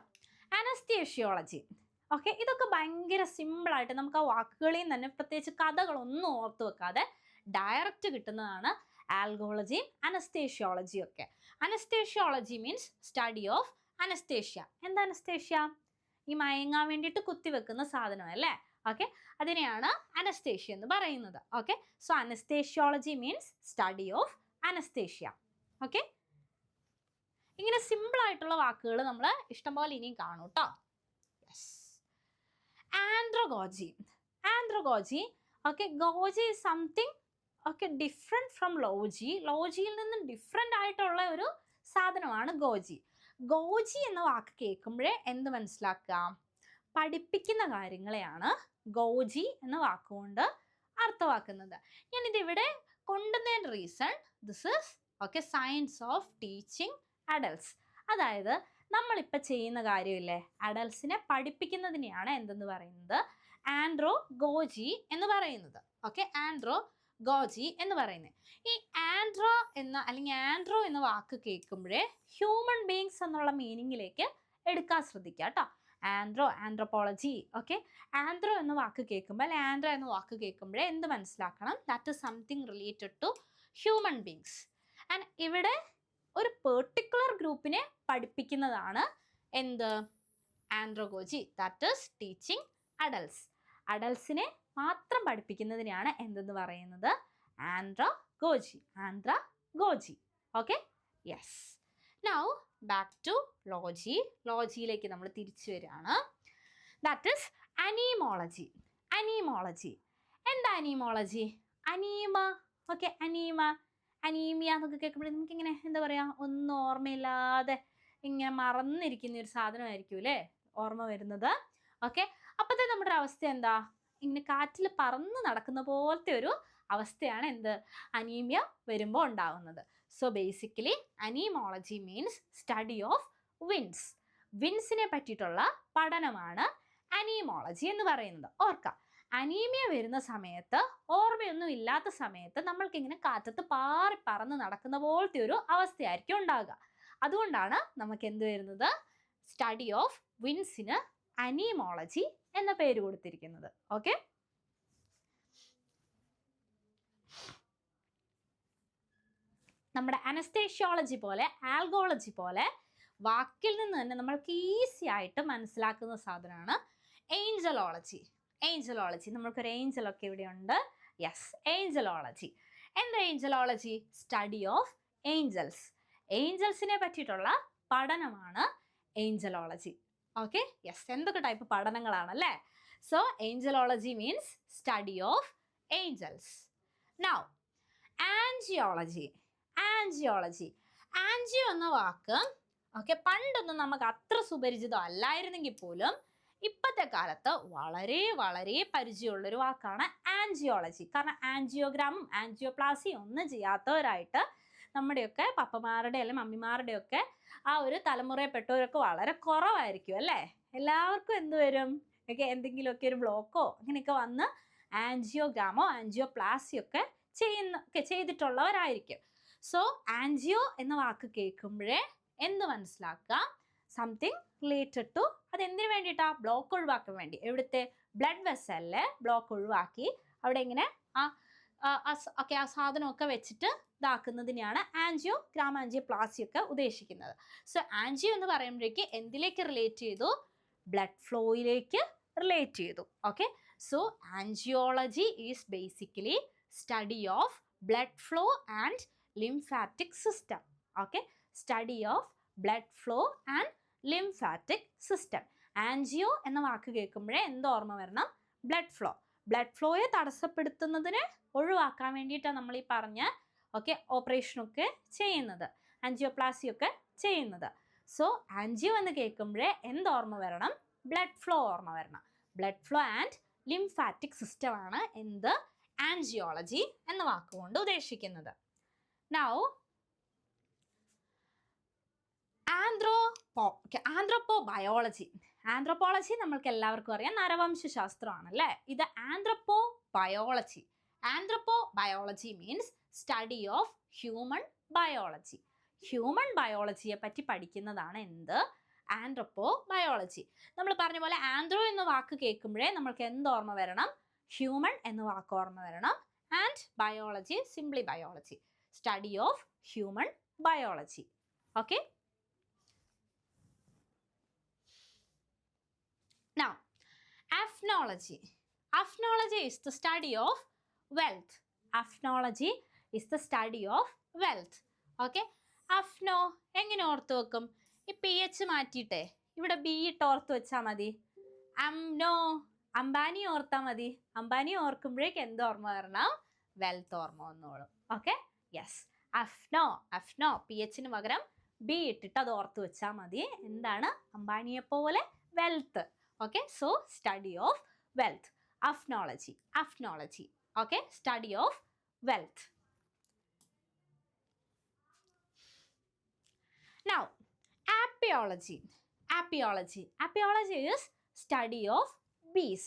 anaesthesiology. ഓക്കെ, ഇതൊക്കെ ഭയങ്കര സിമ്പിളായിട്ട് നമുക്ക് ആ വാക്കുകളിൽ തന്നെ പ്രത്യേകിച്ച് കഥകളൊന്നും ഓർത്ത് വെക്കാതെ ഡയറക്റ്റ് കിട്ടുന്നതാണ് ആൽഗോളജിയും അനസ്തേഷ്യോളജിയും ഒക്കെ. Anaesthesiology means study of anaesthesia. എന്താ അനസ്തേഷ്യ? ഈ മയങ്ങാൻ വേണ്ടിയിട്ട് കുത്തിവെക്കുന്ന സാധനം അല്ലേ? ഓക്കെ, അതിനെയാണ് അനസ്തേഷ്യ എന്ന് പറയുന്നത്. Okay, so anaesthesiology means study of anaesthesia. Okay, ഇങ്ങനെ സിമ്പിൾ ആയിട്ടുള്ള വാക്കുകൾ നമ്മൾ ഇഷ്ടംപോലെ ഇനിയും കാണും കേട്ടോ. Yes. Androgogy. Okay, gogy is something okay different from ലോജിയിൽ നിന്നും ഡിഫറെൻ്റ് ആയിട്ടുള്ള ഒരു സാധനമാണ് ഗോജി. ഗോജി എന്ന വാക്ക് കേൾക്കുമ്പോഴേ എന്ത് മനസ്സിലാക്കുക? പഠിപ്പിക്കുന്ന കാര്യങ്ങളെയാണ് ഗോജി എന്ന വാക്കുകൊണ്ട് അർത്ഥമാക്കുന്നത്. ഞാനിതിവിടെ കൊണ്ടുവന്നതിൻ്റെ reason this is okay science of teaching adults. അതായത് നമ്മളിപ്പോൾ ചെയ്യുന്ന കാര്യമില്ലേ, അഡൽട്സിനെ പഠിപ്പിക്കുന്നതിനെയാണ് എന്തെന്ന് പറയുന്നത്? ആൻഡ്രോഗോജി എന്ന് പറയുന്നത്. ഓക്കെ, ആൻഡ്രോഗോജി എന്ന് പറയുന്നത്. ഈ ആൻഡ്രോ എന്ന വാക്ക് കേൾക്കുമ്പോഴേ ഹ്യൂമൻ ബീങ്സ് എന്നുള്ള മീനിങ്ങിലേക്ക് എടുക്കാൻ ശ്രദ്ധിക്കുക കേട്ടോ. ആൻഡ്രോപോളജി. ഓക്കെ, ആൻഡ്രോ എന്ന വാക്ക് കേൾക്കുമ്പോൾ ആൻഡ്രോ എന്ന വാക്ക് കേൾക്കുമ്പോഴേ എന്ത് മനസ്സിലാക്കണം? That is something related to human beings. And ഇവിടെ ഒരു പെർട്ടിക്കുലർ ഗ്രൂപ്പിനെ പഠിപ്പിക്കുന്നതാണ് എന്ത്? Androgogy. That is teaching adults. അഡൽട്സിനെ മാത്രം പഠിപ്പിക്കുന്നതിനെയാണ് എന്തെന്ന് പറയുന്നത്? Androgogy. Okay, yes. Now back to ലോജിയിലേക്ക് നമ്മൾ തിരിച്ചു വരികയാണ്. That is anemology. എന്താ അനീമോളജി? ഓക്കെ, അനീമിയ എന്നൊക്കെ കേൾക്കുമ്പോഴേ നമുക്കിങ്ങനെ എന്താ പറയുക, ഒന്നും ഓർമ്മയില്ലാതെ ഇങ്ങനെ മറന്നിരിക്കുന്ന ഒരു സാധനമായിരിക്കും അല്ലേ ഓർമ്മ വരുന്നത്. ഓക്കെ, അപ്പോഴത്തെ നമ്മുടെ ഒരു അവസ്ഥ എന്താ? ഇങ്ങനെ കാറ്റിൽ പറന്ന് നടക്കുന്ന പോലത്തെ ഒരു അവസ്ഥയാണ് എന്ത് അനീമിയ വരുമ്പോൾ ഉണ്ടാവുന്നത്. So basically anemology means study of winds. വിൻസിനെ പറ്റിയിട്ടുള്ള പഠനമാണ് അനീമോളജി എന്ന് പറയുന്നത്. ഓർക്കാം, അനീമിയ വരുന്ന സമയത്ത്, ഓർമ്മയൊന്നും ഇല്ലാത്ത സമയത്ത് നമ്മൾക്ക് ഇങ്ങനെ കാറ്റത്ത് പാറി പറന്ന് നടക്കുന്ന പോലത്തെ ഒരു അവസ്ഥയായിരിക്കും ഉണ്ടാകുക. അതുകൊണ്ടാണ് നമുക്ക് എന്ത് വരുന്നത്, സ്റ്റഡി ഓഫ് വിൻസിന് അനീമോളജി എന്ന പേര് കൊടുത്തിരിക്കുന്നത്. ഓക്കെ, നമ്മുടെ അനസ്തേഷ്യോളജി പോലെ ആൽഗോളജി പോലെ വാക്കിൽ നിന്ന് തന്നെ നമ്മൾക്ക് ഈസി ആയിട്ട് മനസ്സിലാക്കുന്ന സാധനമാണ് ഏഞ്ചലോളജി. ഏഞ്ചലോളജി, നമ്മൾക്കൊരു ഏഞ്ചലൊക്കെ ഇവിടെയുണ്ട്. Yes, angelology. എന്താ ഏഞ്ചലോളജി? Study of angels. ഏഞ്ചൽസിനെ പറ്റിയിട്ടുള്ള പഠനമാണ് ഏഞ്ചലോളജി. ഓക്കെ, യെസ്, എന്തൊക്കെ ടൈപ്പ് പഠനങ്ങളാണല്ലേ. So angelology means study of angels. Now angiology. Angiology, angio എന്ന വാക്ക് ഓക്കെ പണ്ടൊന്നും നമുക്ക് അത്ര സുപരിചിതം അല്ലായിരുന്നെങ്കിൽ പോലും ഇപ്പോഴത്തെ കാലത്ത് വളരെ വളരെ പരിചയമുള്ളൊരു വാക്കാണ് ആൻജിയോളജി. കാരണം ആൻജിയോഗ്രാമും ആൻജിയോപ്ലാസിയും ഒന്നും ചെയ്യാത്തവരായിട്ട് നമ്മുടെയൊക്കെ പപ്പമാരുടെ അല്ലെങ്കിൽ മമ്മിമാരുടെയൊക്കെ ആ ഒരു തലമുറയിൽപ്പെട്ടവരൊക്കെ വളരെ കുറവായിരിക്കും അല്ലേ. എല്ലാവർക്കും എന്ത് വരും, ഒക്കെ എന്തെങ്കിലുമൊക്കെ ഒരു ബ്ലോക്കോ അങ്ങനെയൊക്കെ വന്ന് ആൻജിയോഗ്രാമോ ആൻജിയോപ്ലാസിയോ ഒക്കെ ചെയ്തിട്ടുള്ളവരായിരിക്കും. സോ ആൻജിയോ എന്ന വാക്ക് കേൾക്കുമ്പോഴേ എന്ത് മനസ്സിലാക്കുക, സംതിങ് റിലേറ്റഡ് ടു, അതെന്തിനു വേണ്ടിയിട്ടാ, ബ്ലോക്ക് ഒഴിവാക്കാൻ വേണ്ടി. എവിടുത്തെ ബ്ലഡ് വെസലിലെ ബ്ലോക്ക് ഒഴിവാക്കി അവിടെ ഇങ്ങനെ ആ സാധനമൊക്കെ വെച്ചിട്ട് ഇതാക്കുന്നതിനെയാണ് ആൻജിയോഗ്രാം ആൻജിയോപ്ലാസ്റ്റി ഒക്കെ ഉദ്ദേശിക്കുന്നത്. സോ ആൻജിയോ എന്ന് പറയുമ്പോഴേക്ക് എന്തിലേക്ക് റിലേറ്റ് ചെയ്തു, ബ്ലഡ് ഫ്ലോയിലേക്ക് റിലേറ്റ് ചെയ്തു. Okay, so angiology is basically study of blood flow and lymphatic system. Okay, study of blood flow and lymphatic system. Angio എന്ന വാക്ക് കേൾക്കുമ്പോഴേ എന്ത് ഓർമ്മ വരണം, ബ്ലഡ് ഫ്ലോ. ബ്ലഡ് ഫ്ലോയെ തടസ്സപ്പെടുത്തുന്നതിനെ ഒഴിവാക്കാൻ വേണ്ടിയിട്ടാണ് നമ്മൾ ഈ പറഞ്ഞ ഓക്കെ ഓപ്പറേഷനൊക്കെ ചെയ്യുന്നത്, ആൻജിയോപ്ലാസ്റ്റി ഒക്കെ ചെയ്യുന്നത്. സോ ആൻജിയോ എന്ന് കേൾക്കുമ്പോഴേ എന്ത് ഓർമ്മ വരണം, ബ്ലഡ് ഫ്ലോ ഓർമ്മ വരണം. ബ്ലഡ് ഫ്ലോ ആൻഡ് ലിംഫാറ്റിക് സിസ്റ്റമാണ് എന്ത് ആൻജിയോളജി എന്ന വാക്കുകൊണ്ട് ഉദ്ദേശിക്കുന്നത്. നൗ ആന്ത്രോപോബയോളജി. ആന്ത്രോപോളജി നമ്മൾക്ക് എല്ലാവർക്കും അറിയാം, നരവംശാസ്ത്രമാണ് അല്ലേ. ഇത് anthropobiology. Anthropobiology means study of human biology. Human ബയോളജിയെ പറ്റി പഠിക്കുന്നതാണ് എന്ത്, ആന്ത്രോപോബയോളജി. നമ്മൾ പറഞ്ഞ പോലെ ആന്ത്രോ എന്ന വാക്ക് കേൾക്കുമ്പോഴേ നമ്മൾക്ക് എന്ത് ഓർമ്മ വരണം, ഹ്യൂമൻ എന്ന വാക്ക് ഓർമ്മ വരണം. And biology, simply biology, study of human biology. Okay, now aphnology. Aphnology is the study of wealth. Aphnology is the study of wealth. Okay, അഫ്നോ എങ്ങനെ ഓർത്ത് വെക്കും, ഈ പി എച്ച് മാറ്റിയിട്ടേ ഇവിടെ ബി ഇട്ട് ഓർത്ത് വെച്ചാൽ മതി. അംനോ, അംബാനി ഓർത്താൽ മതി. അംബാനി ഓർക്കുമ്പോഴേക്ക് എന്ത് ഓർമ്മ വരണം, വെൽത്ത് ഓർമ്മ വന്നോളും. Okay, yes, aphno. Aphno P എച്ചിന് പകരം ബി ഇട്ടിട്ട് അത് ഓർത്ത് വെച്ചാൽ മതി. എന്താണ്, അംബാനിയെ പോലെ wealth. Okay, so study of wealth, aphnology. Aphnology, okay, study of wealth. Now apiology. Apiology, apiology is study of bees.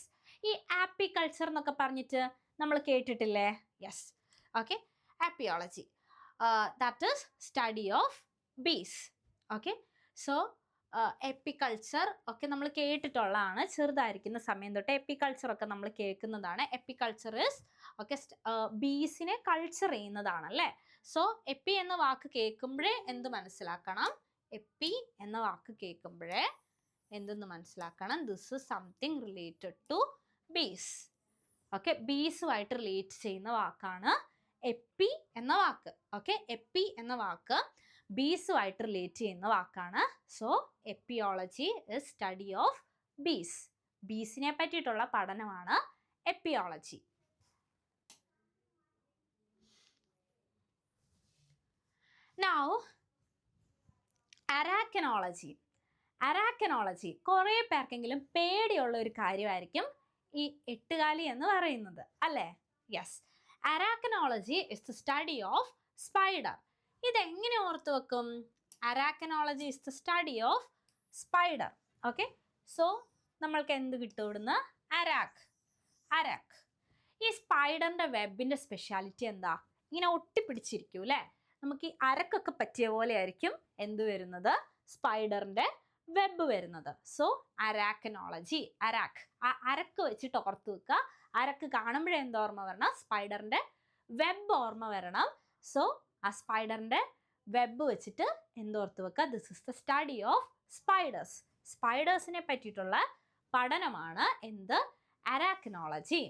ഈ apiculture എന്നൊക്കെ പറഞ്ഞിട്ട് നമ്മൾ കേട്ടിട്ടില്ലേ? Yes, okay, apiology, that is study of bees. Okay, so apiculture ഒക്കെ നമ്മൾ കേട്ടിട്ടുള്ളതാണ്, ചെറുതായിരിക്കുന്ന സമയം തൊട്ട് apiculture ഒക്കെ നമ്മൾ കേൾക്കുന്നതാണ്. എപ്പിക്കൾച്ചർ ഇസ് ഓക്കെ ബീസിനെ കൾച്ചർ ചെയ്യുന്നതാണ് അല്ലേ. സോ എപ്പി എന്ന വാക്ക് കേൾക്കുമ്പോഴേ എന്ത് മനസ്സിലാക്കണം, എപ്പി എന്ന വാക്ക് കേൾക്കുമ്പോഴേ എന്തെന്ന് മനസ്സിലാക്കണം, this is something related to bees. Okay, ബീസുമായിട്ട് റിലേറ്റ് ചെയ്യുന്ന വാക്കാണ് എപ്പി എന്ന വാക്ക്. ഓക്കെ, എപ്പി എന്ന വാക്ക് ബീസുമായിട്ട് റിലേറ്റ് ചെയ്യുന്ന വാക്കാണ്. സോ എപ്പിയോളജി ഇസ് സ്റ്റഡി ഓഫ് ബീസ്. ബീസിനെ പറ്റിയിട്ടുള്ള പഠനമാണ് എപ്പിയോളജി. നൗ അരാക്കനോളജി. അരാക്കനോളജി കുറേ പേർക്കെങ്കിലും പേടിയുള്ള ഒരു കാര്യമായിരിക്കും ഈ എട്ടുകാലി എന്ന് പറയുന്നത് അല്ലേ? Yes. Arachnology is the study of spider. ഇതെങ്ങനെ ഓർത്ത് വെക്കും? Arachnology is the study of spider. Okay, so നമ്മൾക്ക് എന്ത് കിട്ടും ഇവിടുന്ന്? അരാക്ക്. അരാക്ക്. ഈ സ്പൈഡറിൻ്റെ വെബിൻ്റെ സ്പെഷ്യാലിറ്റി എന്താ? ഇങ്ങനെ ഒട്ടിപ്പിടിച്ചിരിക്കും അല്ലേ? നമുക്ക് ഈ അരക്കൊക്കെ പറ്റിയ പോലെ ആയിരിക്കും എന്ത് വരുന്നത്? സ്പൈഡറിൻ്റെ വെബ് വരുന്നത്. സോ അരാക്കനോളജി. അരാക്ക്, ആ അരക്ക് വെച്ചിട്ട് ഓർത്ത് വെക്കുക. അരക്ക് കാണുമ്പോഴേ എന്ത് ഓർമ്മ വരണം? സ്പൈഡറിൻ്റെ വെബ് ഓർമ്മ വരണം. സോ ആ സ്പൈഡറിൻ്റെ വെബ് വെച്ചിട്ട് എന്തോർത്ത് വെക്കുക? This is the study of spiders. സ്പൈഡേഴ്സിനെ പറ്റിയിട്ടുള്ള പഠനമാണ് എന്ത്? Arachnology.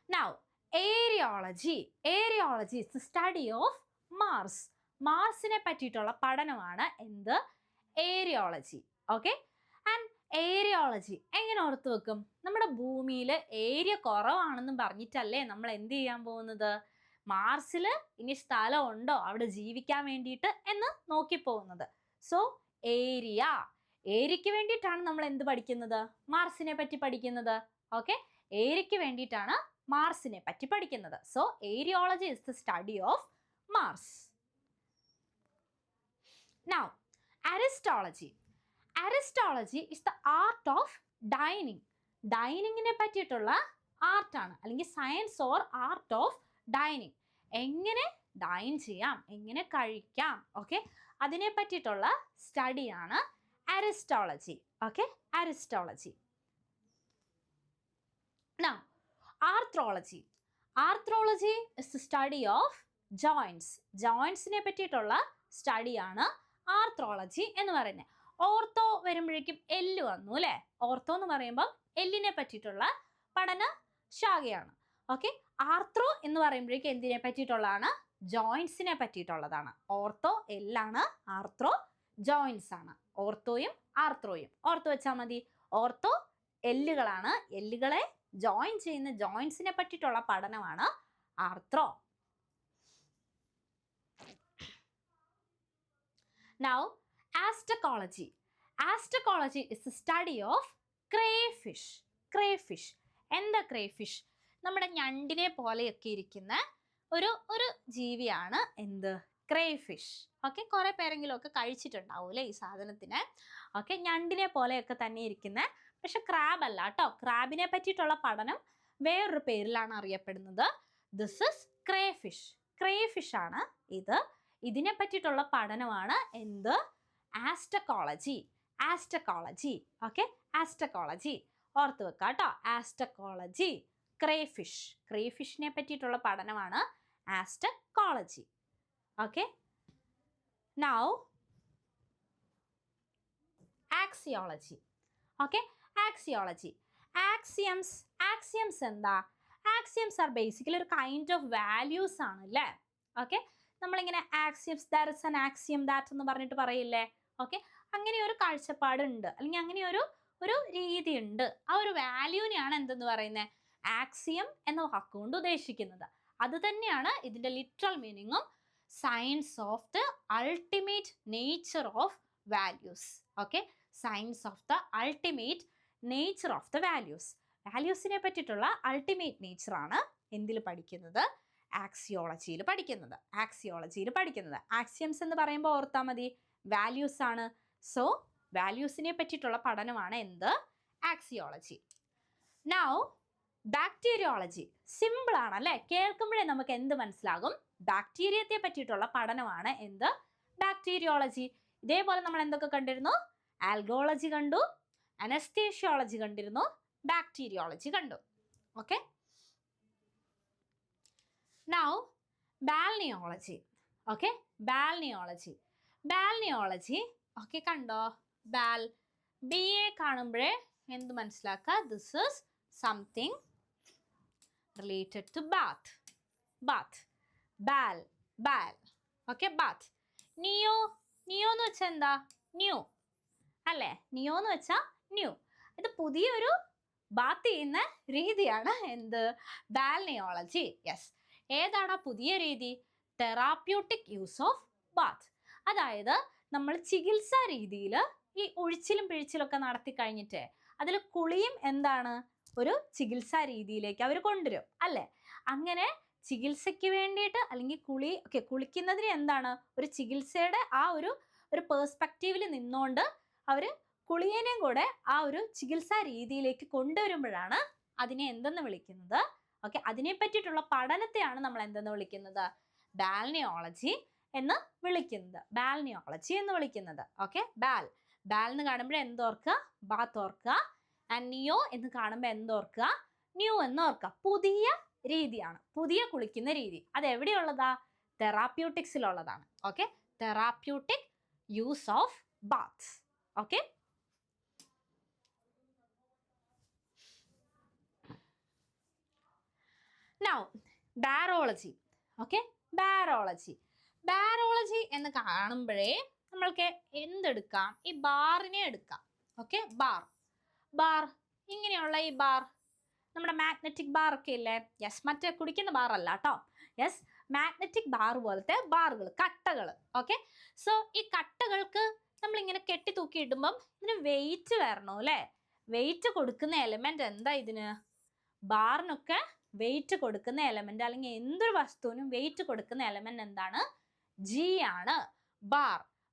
Now areology. Areology is the study of Mars. മാർസിനെ പറ്റിയിട്ടുള്ള പഠനമാണ് എന്ത്? ഏരിയോളജി. ഓക്കെ, ആൻഡ് ഏരിയോളജി എങ്ങനെ ഓർത്ത് വെക്കും? നമ്മുടെ ഭൂമിയിൽ ഏരിയ കുറവാണെന്നും പറഞ്ഞിട്ടല്ലേ നമ്മൾ എന്ത് ചെയ്യാൻ പോകുന്നത്? മാർസിൽ ഇനി സ്ഥലം ഉണ്ടോ അവിടെ ജീവിക്കാൻ വേണ്ടിയിട്ട് എന്ന് നോക്കി പോകുന്നത്. സോ ഏരിയ, ഏരിയയ്ക്ക് വേണ്ടിയിട്ടാണ് നമ്മൾ എന്ത് പഠിക്കുന്നത്? മാർസിനെ പറ്റി പഠിക്കുന്നത്. ഓക്കെ, ഏരിയയ്ക്ക് വേണ്ടിയിട്ടാണ് മാർസിനെ പറ്റി പഠിക്കുന്നത്. So areology is the study of Mars. Now aristology. Aristology is the art of dining. ഡൈനിങ്ങിനെ പറ്റിയിട്ടുള്ള ആർട്ടാണ്, അല്ലെങ്കിൽ science or art of dining. എങ്ങനെ ഡൈൻ ചെയ്യാം, എങ്ങനെ കഴിക്കാം, ഓക്കെ, അതിനെ പറ്റിയിട്ടുള്ള സ്റ്റഡിയാണ് aristology. Okay, aristology. Now arthrology. Arthrology is the study of joints. ജോയിൻറ്റ്സിനെ പറ്റിയിട്ടുള്ള സ്റ്റഡിയാണ് ആർത്രോളജി എന്ന് പറയുന്നത്. ഓർത്തോ വരുമ്പോഴേക്കും എല്ല് വന്നു അല്ലേ? ഓർത്തോ എന്ന് പറയുമ്പോൾ എല്ലിനെ പറ്റിയിട്ടുള്ള പഠന ശാഖയാണ്. ഓക്കെ, ആർത്രോ എന്ന് പറയുമ്പോഴേക്കും എന്തിനെ പറ്റിയിട്ടുള്ളതാണ്? ജോയിൻറ്റ്സിനെ പറ്റിയിട്ടുള്ളതാണ്. ഓർത്തോ എല്ലാണ്, ആർത്രോ ജോയിൻറ്റ്സ് ആണ്. ഓർത്തോയും ആർത്രോയും ഓർത്ത് വെച്ചാൽ മതി. ഓർത്തോ എല്ലുകളാണ്, എല്ലുകളെ ജോയിൻ ചെയ്യുന്ന ജോയിൻറ്റ്സിനെ പറ്റിയിട്ടുള്ള പഠനമാണ് Arturo. Now Aztecology. Aztecology is the study of crayfish. Crayfish. എന്താ crayfish? നമ്മുടെ ഞണ്ടിനെ പോലെയൊക്കെ ഇരിക്കുന്ന ഒരു ജീവിയാണ് എന്ത്? crayfish. ഓക്കെ, കുറേ പേരെങ്കിലും ഒക്കെ കഴിച്ചിട്ടുണ്ടാവും അല്ലേ ഈ സാധനത്തിന്. ഓക്കെ, ഞണ്ടിനെ പോലെയൊക്കെ തന്നെ ഇരിക്കുന്ന, പക്ഷെ ക്രാബ് അല്ല കേട്ടോ. ക്രാബിനെ പറ്റിയിട്ടുള്ള പഠനം വേറൊരു പേരിലാണ് അറിയപ്പെടുന്നത്. This is crayfish. crayfish ആണ് ഇത്. ഇതിനെ പറ്റിയിട്ടുള്ള പഠനമാണ് എന്ത്? ആസ്റ്റക്കോളജി. ആസ്റ്റക്കോളജി. ഓക്കെ, ആസ്റ്റക്കോളജി ഓർത്ത് വെക്കുക കേട്ടോ. ആസ്റ്റക്കോളജി, ക്രേഫിഷ്. ക്രേഫിഷിനെ പറ്റിയിട്ടുള്ള പഠനമാണ് astacology. Okay, now axiology. Okay, axiology. Axioms. Axioms എന്താ? ആക്സിയംസ് ആർ ബേസിക്കലി ഒരു കൈൻഡ് ഓഫ് വാല്യൂസ് ആണ് അല്ലേ? ഓക്കെ, നമ്മളിങ്ങനെ axioms, there is an axiom that എന്ന് പറഞ്ഞിട്ട് പറയില്ലേ? ഓക്കെ, അങ്ങനെ ഒരു കാഴ്ചപ്പാടുണ്ട്, അല്ലെങ്കിൽ അങ്ങനെ ഒരു രീതി ഉണ്ട്. ആ ഒരു വാല്യൂനെയാണ് എന്തെന്ന് പറയുന്നത്? ആക്സിയം എന്ന വാക്കുകൊണ്ട് ഉദ്ദേശിക്കുന്നത്. അത് തന്നെയാണ് ഇതിൻ്റെ ലിറ്ററൽ മീനിങ്ങും. Science of the ultimate nature of values. Okay, science of the ultimate nature of the values. വാല്യൂസിനെ പറ്റിയിട്ടുള്ള അൾട്ടിമേറ്റ് നേച്ചറാണ് എന്തിൽ പഠിക്കുന്നത്? ആക്സിയോളജിയിൽ പഠിക്കുന്നത്. ആക്സിയോളജിയിൽ പഠിക്കുന്നത്. ആക്സിയംസ് എന്ന് പറയുമ്പോൾ ഓർത്താൽ മതി, വാല്യൂസ് ആണ്. സോ വാല്യൂസിനെ പറ്റിയിട്ടുള്ള പഠനമാണ് എന്ത്? ആക്സിയോളജി. Now bacteriology. സിമ്പിൾ ആണ് അല്ലേ? കേൾക്കുമ്പോഴേ നമുക്ക് എന്ത് മനസ്സിലാകും? ബാക്ടീരിയത്തെ പറ്റിയിട്ടുള്ള പഠനമാണ് എന്ത്? ബാക്ടീരിയോളജി. ഇതേപോലെ നമ്മൾ എന്തൊക്കെ കണ്ടിരുന്നു? ആൽഗോളജി കണ്ടു, അനസ്തേഷ്യോളജി കണ്ടിരുന്നു, ബാക്ടീരിയോളജി കണ്ടു. Okay, now balneology. Okay, balneology. Balneology okay കണ്ടോ? ബാൽ, ബി എ കാണുമ്പോഴേ എന്ത് മനസ്സിലാക്കുക? This is something related to bath. Bath, bal, bal. Okay, bath. Neo. Neo എന്ന് വെച്ചാൽ എന്താ? ന്യൂ അല്ലേ? നിയോ എന്ന് വെച്ചാൽ ന്യൂ. ഇത് പുതിയൊരു ബാത്ത് ചെയ്യുന്ന രീതിയാണ് എന്ത്? ബാൽനിയോളജി. യെസ്. ഏതാണ് പുതിയ രീതി? Therapeutic use of Bath. അതായത് നമ്മൾ ചികിത്സാ രീതിയിൽ ഈ ഒഴിച്ചിലും പിഴിച്ചിലൊക്കെ നടത്തി കഴിഞ്ഞിട്ട് അതിൽ കുളിയും എന്താണ്? ഒരു ചികിത്സാ രീതിയിലേക്ക് അവർ കൊണ്ടുവരും അല്ലേ? അങ്ങനെ ചികിത്സയ്ക്ക് വേണ്ടിയിട്ട് അല്ലെങ്കിൽ കുളിക്കുന്നതിന് എന്താണ് ഒരു ചികിത്സയുടെ ആ ഒരു പേഴ്സ്പെക്റ്റീവിൽ നിന്നുകൊണ്ട് അവർ കുളിയേനെയും കൂടെ ആ ഒരു ചികിത്സാ രീതിയിലേക്ക് കൊണ്ടുവരുമ്പോഴാണ് അതിനെ എന്തെന്ന് വിളിക്കുന്നത്? ഓക്കെ, അതിനെ പറ്റിയിട്ടുള്ള പഠനത്തെയാണ് നമ്മൾ എന്തെന്ന് വിളിക്കുന്നത്? ബാൽനിയോളജി എന്ന് വിളിക്കുന്നത്. ബാൽനിയോളജി എന്ന് വിളിക്കുന്നത്. ഓക്കെ, ബാൽ എന്ന് കാണുമ്പോൾ എന്തോർക്കുക? ബാത്ത് ഓർക്കുക. ആൻഡ് നിയോ എന്ന് കാണുമ്പോൾ എന്തോർക്കുക? ന്യൂ എന്ന് ഓർക്കുക. പുതിയ രീതിയാണ്, പുതിയ കുളിക്കുന്ന രീതി. അത് എവിടെയുള്ളതാ? തെറാപ്യൂട്ടിക്സിലുള്ളതാണ്. ഓക്കെ, therapeutic use of baths. Okay, now barology. Okay, barology എന്ന് കാണുമ്പോഴേ നമ്മൾക്ക് എന്തെടുക്കാം? ഈ ബാറിനെ എടുക്കാം. ഓക്കെ, ബാർ ഇങ്ങനെയുള്ള ഈ ബാർ, നമ്മുടെ മാഗ്നറ്റിക് ബാർ ഒക്കെ ഇല്ലേ? യെസ്, മറ്റേ കുടിക്കുന്ന ബാർ അല്ല കേട്ടോ. യെസ്, മാഗ്നറ്റിക് ബാർ പോലത്തെ ബാറുകൾ, കട്ടകൾ. ഓക്കെ, സോ ഈ കട്ടകൾക്ക് നമ്മളിങ്ങനെ കെട്ടി തൂക്കി ഇടുമ്പം ഇതിന് വെയിറ്റ് വരണം അല്ലേ? വെയിറ്റ് കൊടുക്കുന്ന എലമെന്റ് എന്താ ഇതിന്? ബാറിനൊക്കെ വെയിറ്റ് കൊടുക്കുന്ന എലമെന്റ്, അല്ലെങ്കിൽ എന്തൊരു വസ്തുവിനും വെയിറ്റ് കൊടുക്കുന്ന എലമെന്റ് എന്താണ്? ജി ആണ്.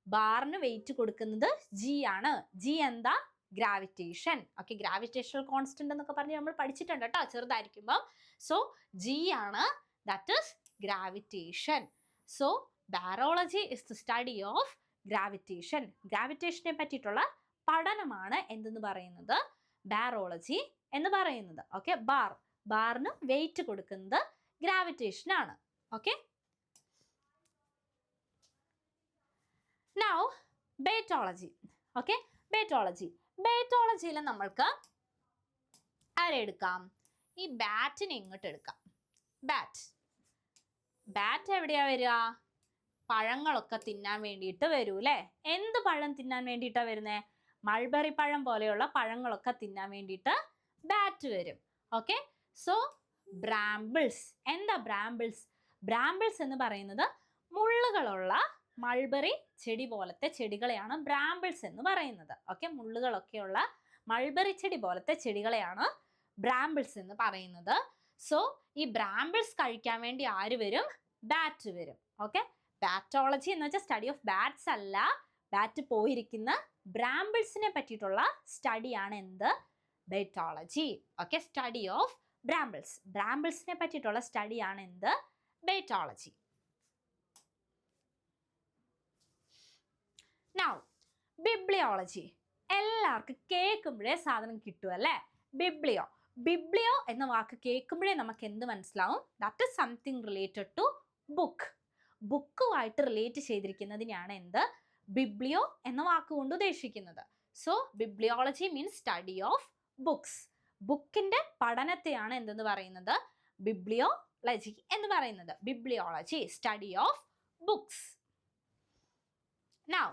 ബാറിന് വെയിറ്റ് കൊടുക്കുന്നത് ജി ആണ്. ജി എന്താ? ഗ്രാവിറ്റേഷൻ. ഓക്കെ, ഗ്രാവിറ്റേഷണൽ കോൺസ്റ്റന്റ് എന്നൊക്കെ പറഞ്ഞ് നമ്മൾ പഠിച്ചിട്ടുണ്ട് കേട്ടോ ചെറുതായിരിക്കുമ്പോൾ. സോ ജി ആണ്, that is gravitation. So barology is the study of gravitation. ഗ്രാവിറ്റേഷനെ പറ്റിയിട്ടുള്ള പഠനമാണ് എന്തെന്ന് പറയുന്നത്? ബാരോളജി എന്ന് പറയുന്നത്. ഓക്കെ, ബാറിന് വെയിറ്റ് കൊടുക്കുന്നത് ഗ്രാവിറ്റേഷൻ ആണ്. Okay, now batology. ഓക്കെ, ബേറ്റോളജിയിൽ നമ്മൾക്ക് ആരെ എടുക്കാം? ഈ ബാറ്റിനെ ഇങ്ങോട്ട് എടുക്കാം. ബാറ്റ് എവിടെയാ വരിക? പഴങ്ങളൊക്കെ തിന്നാൻ വേണ്ടിയിട്ട് വരൂ അല്ലേ? എന്ത് പഴം തിന്നാൻ വേണ്ടിയിട്ടാണ് വരുന്നത്? മൾബറി പഴം പോലെയുള്ള പഴങ്ങളൊക്കെ തിന്നാൻ വേണ്ടിയിട്ട് ബാറ്റ് വരും. Okay, so brambles. എന്താ ബ്രാമ്പിൾസ് എന്ന് പറയുന്നത് മുള്ളുകളുള്ള മൾബറി ചെടി പോലത്തെ ചെടികളെയാണ് ബ്രാമ്പിൾസ് എന്ന് പറയുന്നത്. ഓക്കെ, മുള്ളുകളൊക്കെയുള്ള മൾബറി ചെടി പോലത്തെ ചെടികളെയാണ് ബ്രാമ്പിൾസ് എന്ന് പറയുന്നത്. സോ ഈ ബ്രാമ്പിൾസ് കഴിക്കാൻ വേണ്ടി ആര് വരും? ബാറ്റ് വരും. ഓക്കെ, ബാറ്റോളജി എന്ന് വെച്ചാൽ സ്റ്റഡി ഓഫ് ബാറ്റ്സ് അല്ല, ബാറ്റ് പോയിരിക്കുന്ന ബ്രാമ്പിൾസിനെ പറ്റിയിട്ടുള്ള സ്റ്റഡിയാണ് എന്ത്? ബേറ്റോളജി. ഓക്കെ, സ്റ്റഡി ഓഫ് ബ്രാമ്പിൾസിനെ പറ്റിയിട്ടുള്ള സ്റ്റഡിയാണ് എന്ത്? ബേറ്റോളജി. Now bibliology. എല്ലാവർക്കും കേൾക്കുമ്പോഴേ സാധനം കിട്ടും അല്ലേ? ബിബ്ലിയോ എന്ന വാക്ക് കേൾക്കുമ്പോഴേ നമുക്ക് എന്ത് മനസ്സിലാവും? That is something related to ബുക്കുമായിട്ട് റിലേറ്റ് ചെയ്തിരിക്കുന്നതിനാണ് എന്ത്? ബിബ്ലിയോ എന്ന വാക്ക് കൊണ്ട് ഉദ്ദേശിക്കുന്നത്. So bibliology means study of books. ബുക്കിന്റെ പഠനത്തെയാണ് എന്തെന്ന് പറയുന്നത്? ബിബ്ലിയോളജി എന്ന് പറയുന്നത്. Bibliology, study of books. Now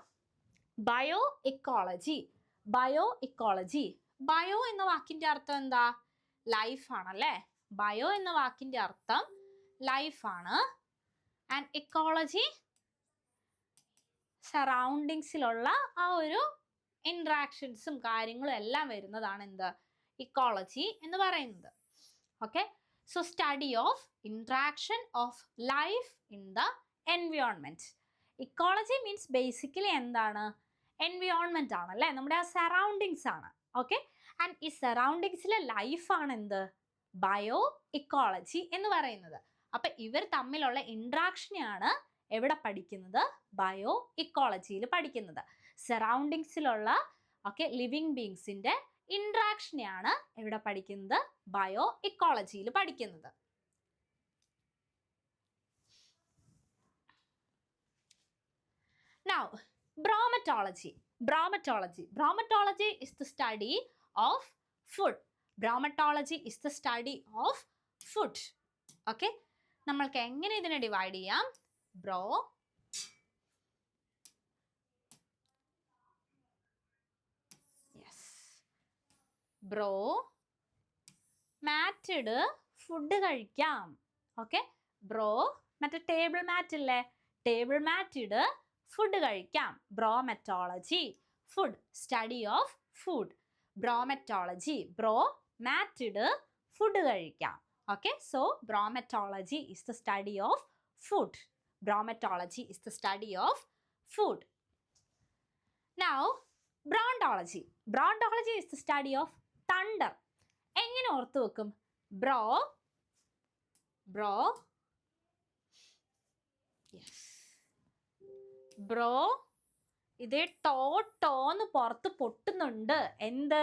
bio ecology. Bio എന്ന വാക്കിന്റെ അർത്ഥം എന്താ? ലൈഫ് ആണല്ലേ? ബയോ എന്ന വാക്കിന്റെ അർത്ഥം ലൈഫ് ആണ്. ആൻഡ് ഇക്കോളജി സറൗണ്ടിങ്സിലുള്ള ആ ഒരു ഇൻട്രാക്ഷൻസും കാര്യങ്ങളും എല്ലാം വരുന്നതാണ് എന്ത്? ഇക്കോളജി എന്ന് പറയുന്നത്. Okay, so study of interaction of life in the environment. Ecology means basically എന്താണ്? എൻവയോൺമെന്റ് ആണല്ലേ, നമ്മുടെ ആ സറൗണ്ടിങ്സ് ആണ്. ഓക്കെ, ആൻഡ് ഈ സറൗണ്ടിങ്സിലെ ലൈഫാണ് എന്ത്? ബയോ ഇക്കോളജി എന്ന് പറയുന്നത്. അപ്പൊ ഇവർ തമ്മിലുള്ള ഇൻട്രാക്ഷനെയാണ് എവിടെ പഠിക്കുന്നത്? ബയോ ഇക്കോളജിയിൽ പഠിക്കുന്നത്. സറൗണ്ടിങ്സിലുള്ള ലിവിങ് ബീങ്സിന്റെ ഇൻട്രാക്ഷനെയാണ് എവിടെ പഠിക്കുന്നത്? ബയോ ഇക്കോളജിയിൽ പഠിക്കുന്നത്. Now, bromatology. Bromatology is the study of food. Okay, നമ്മൾക്ക് എങ്ങനെ ഇതിനെ ഡിവൈഡ് ചെയ്യാം? മാറ്റഡ് ഫുഡ് കഴിക്കാം. ഓക്കെ, മറ്റേ ടേബിൾ മാറ്റ് ഇല്ലേ? ടേബിൾ മാറ്റിഡ് ഫുഡ് കഴിക്കാം. Bromatology, food, study of food. Bromatology, മാറ്റിഡ് ഫുഡ് കഴിക്കാം. Okay, so bromatology is the study of food. Bromatology is the study of food. Now brontology. Brontology is the study of thunder. എങ്ങനെ ഓർത്തു വെക്കും? Bro bro ഇതേ ടോന്ന് പുറത്ത് പൊട്ടുന്നുണ്ട്. എന്ത്?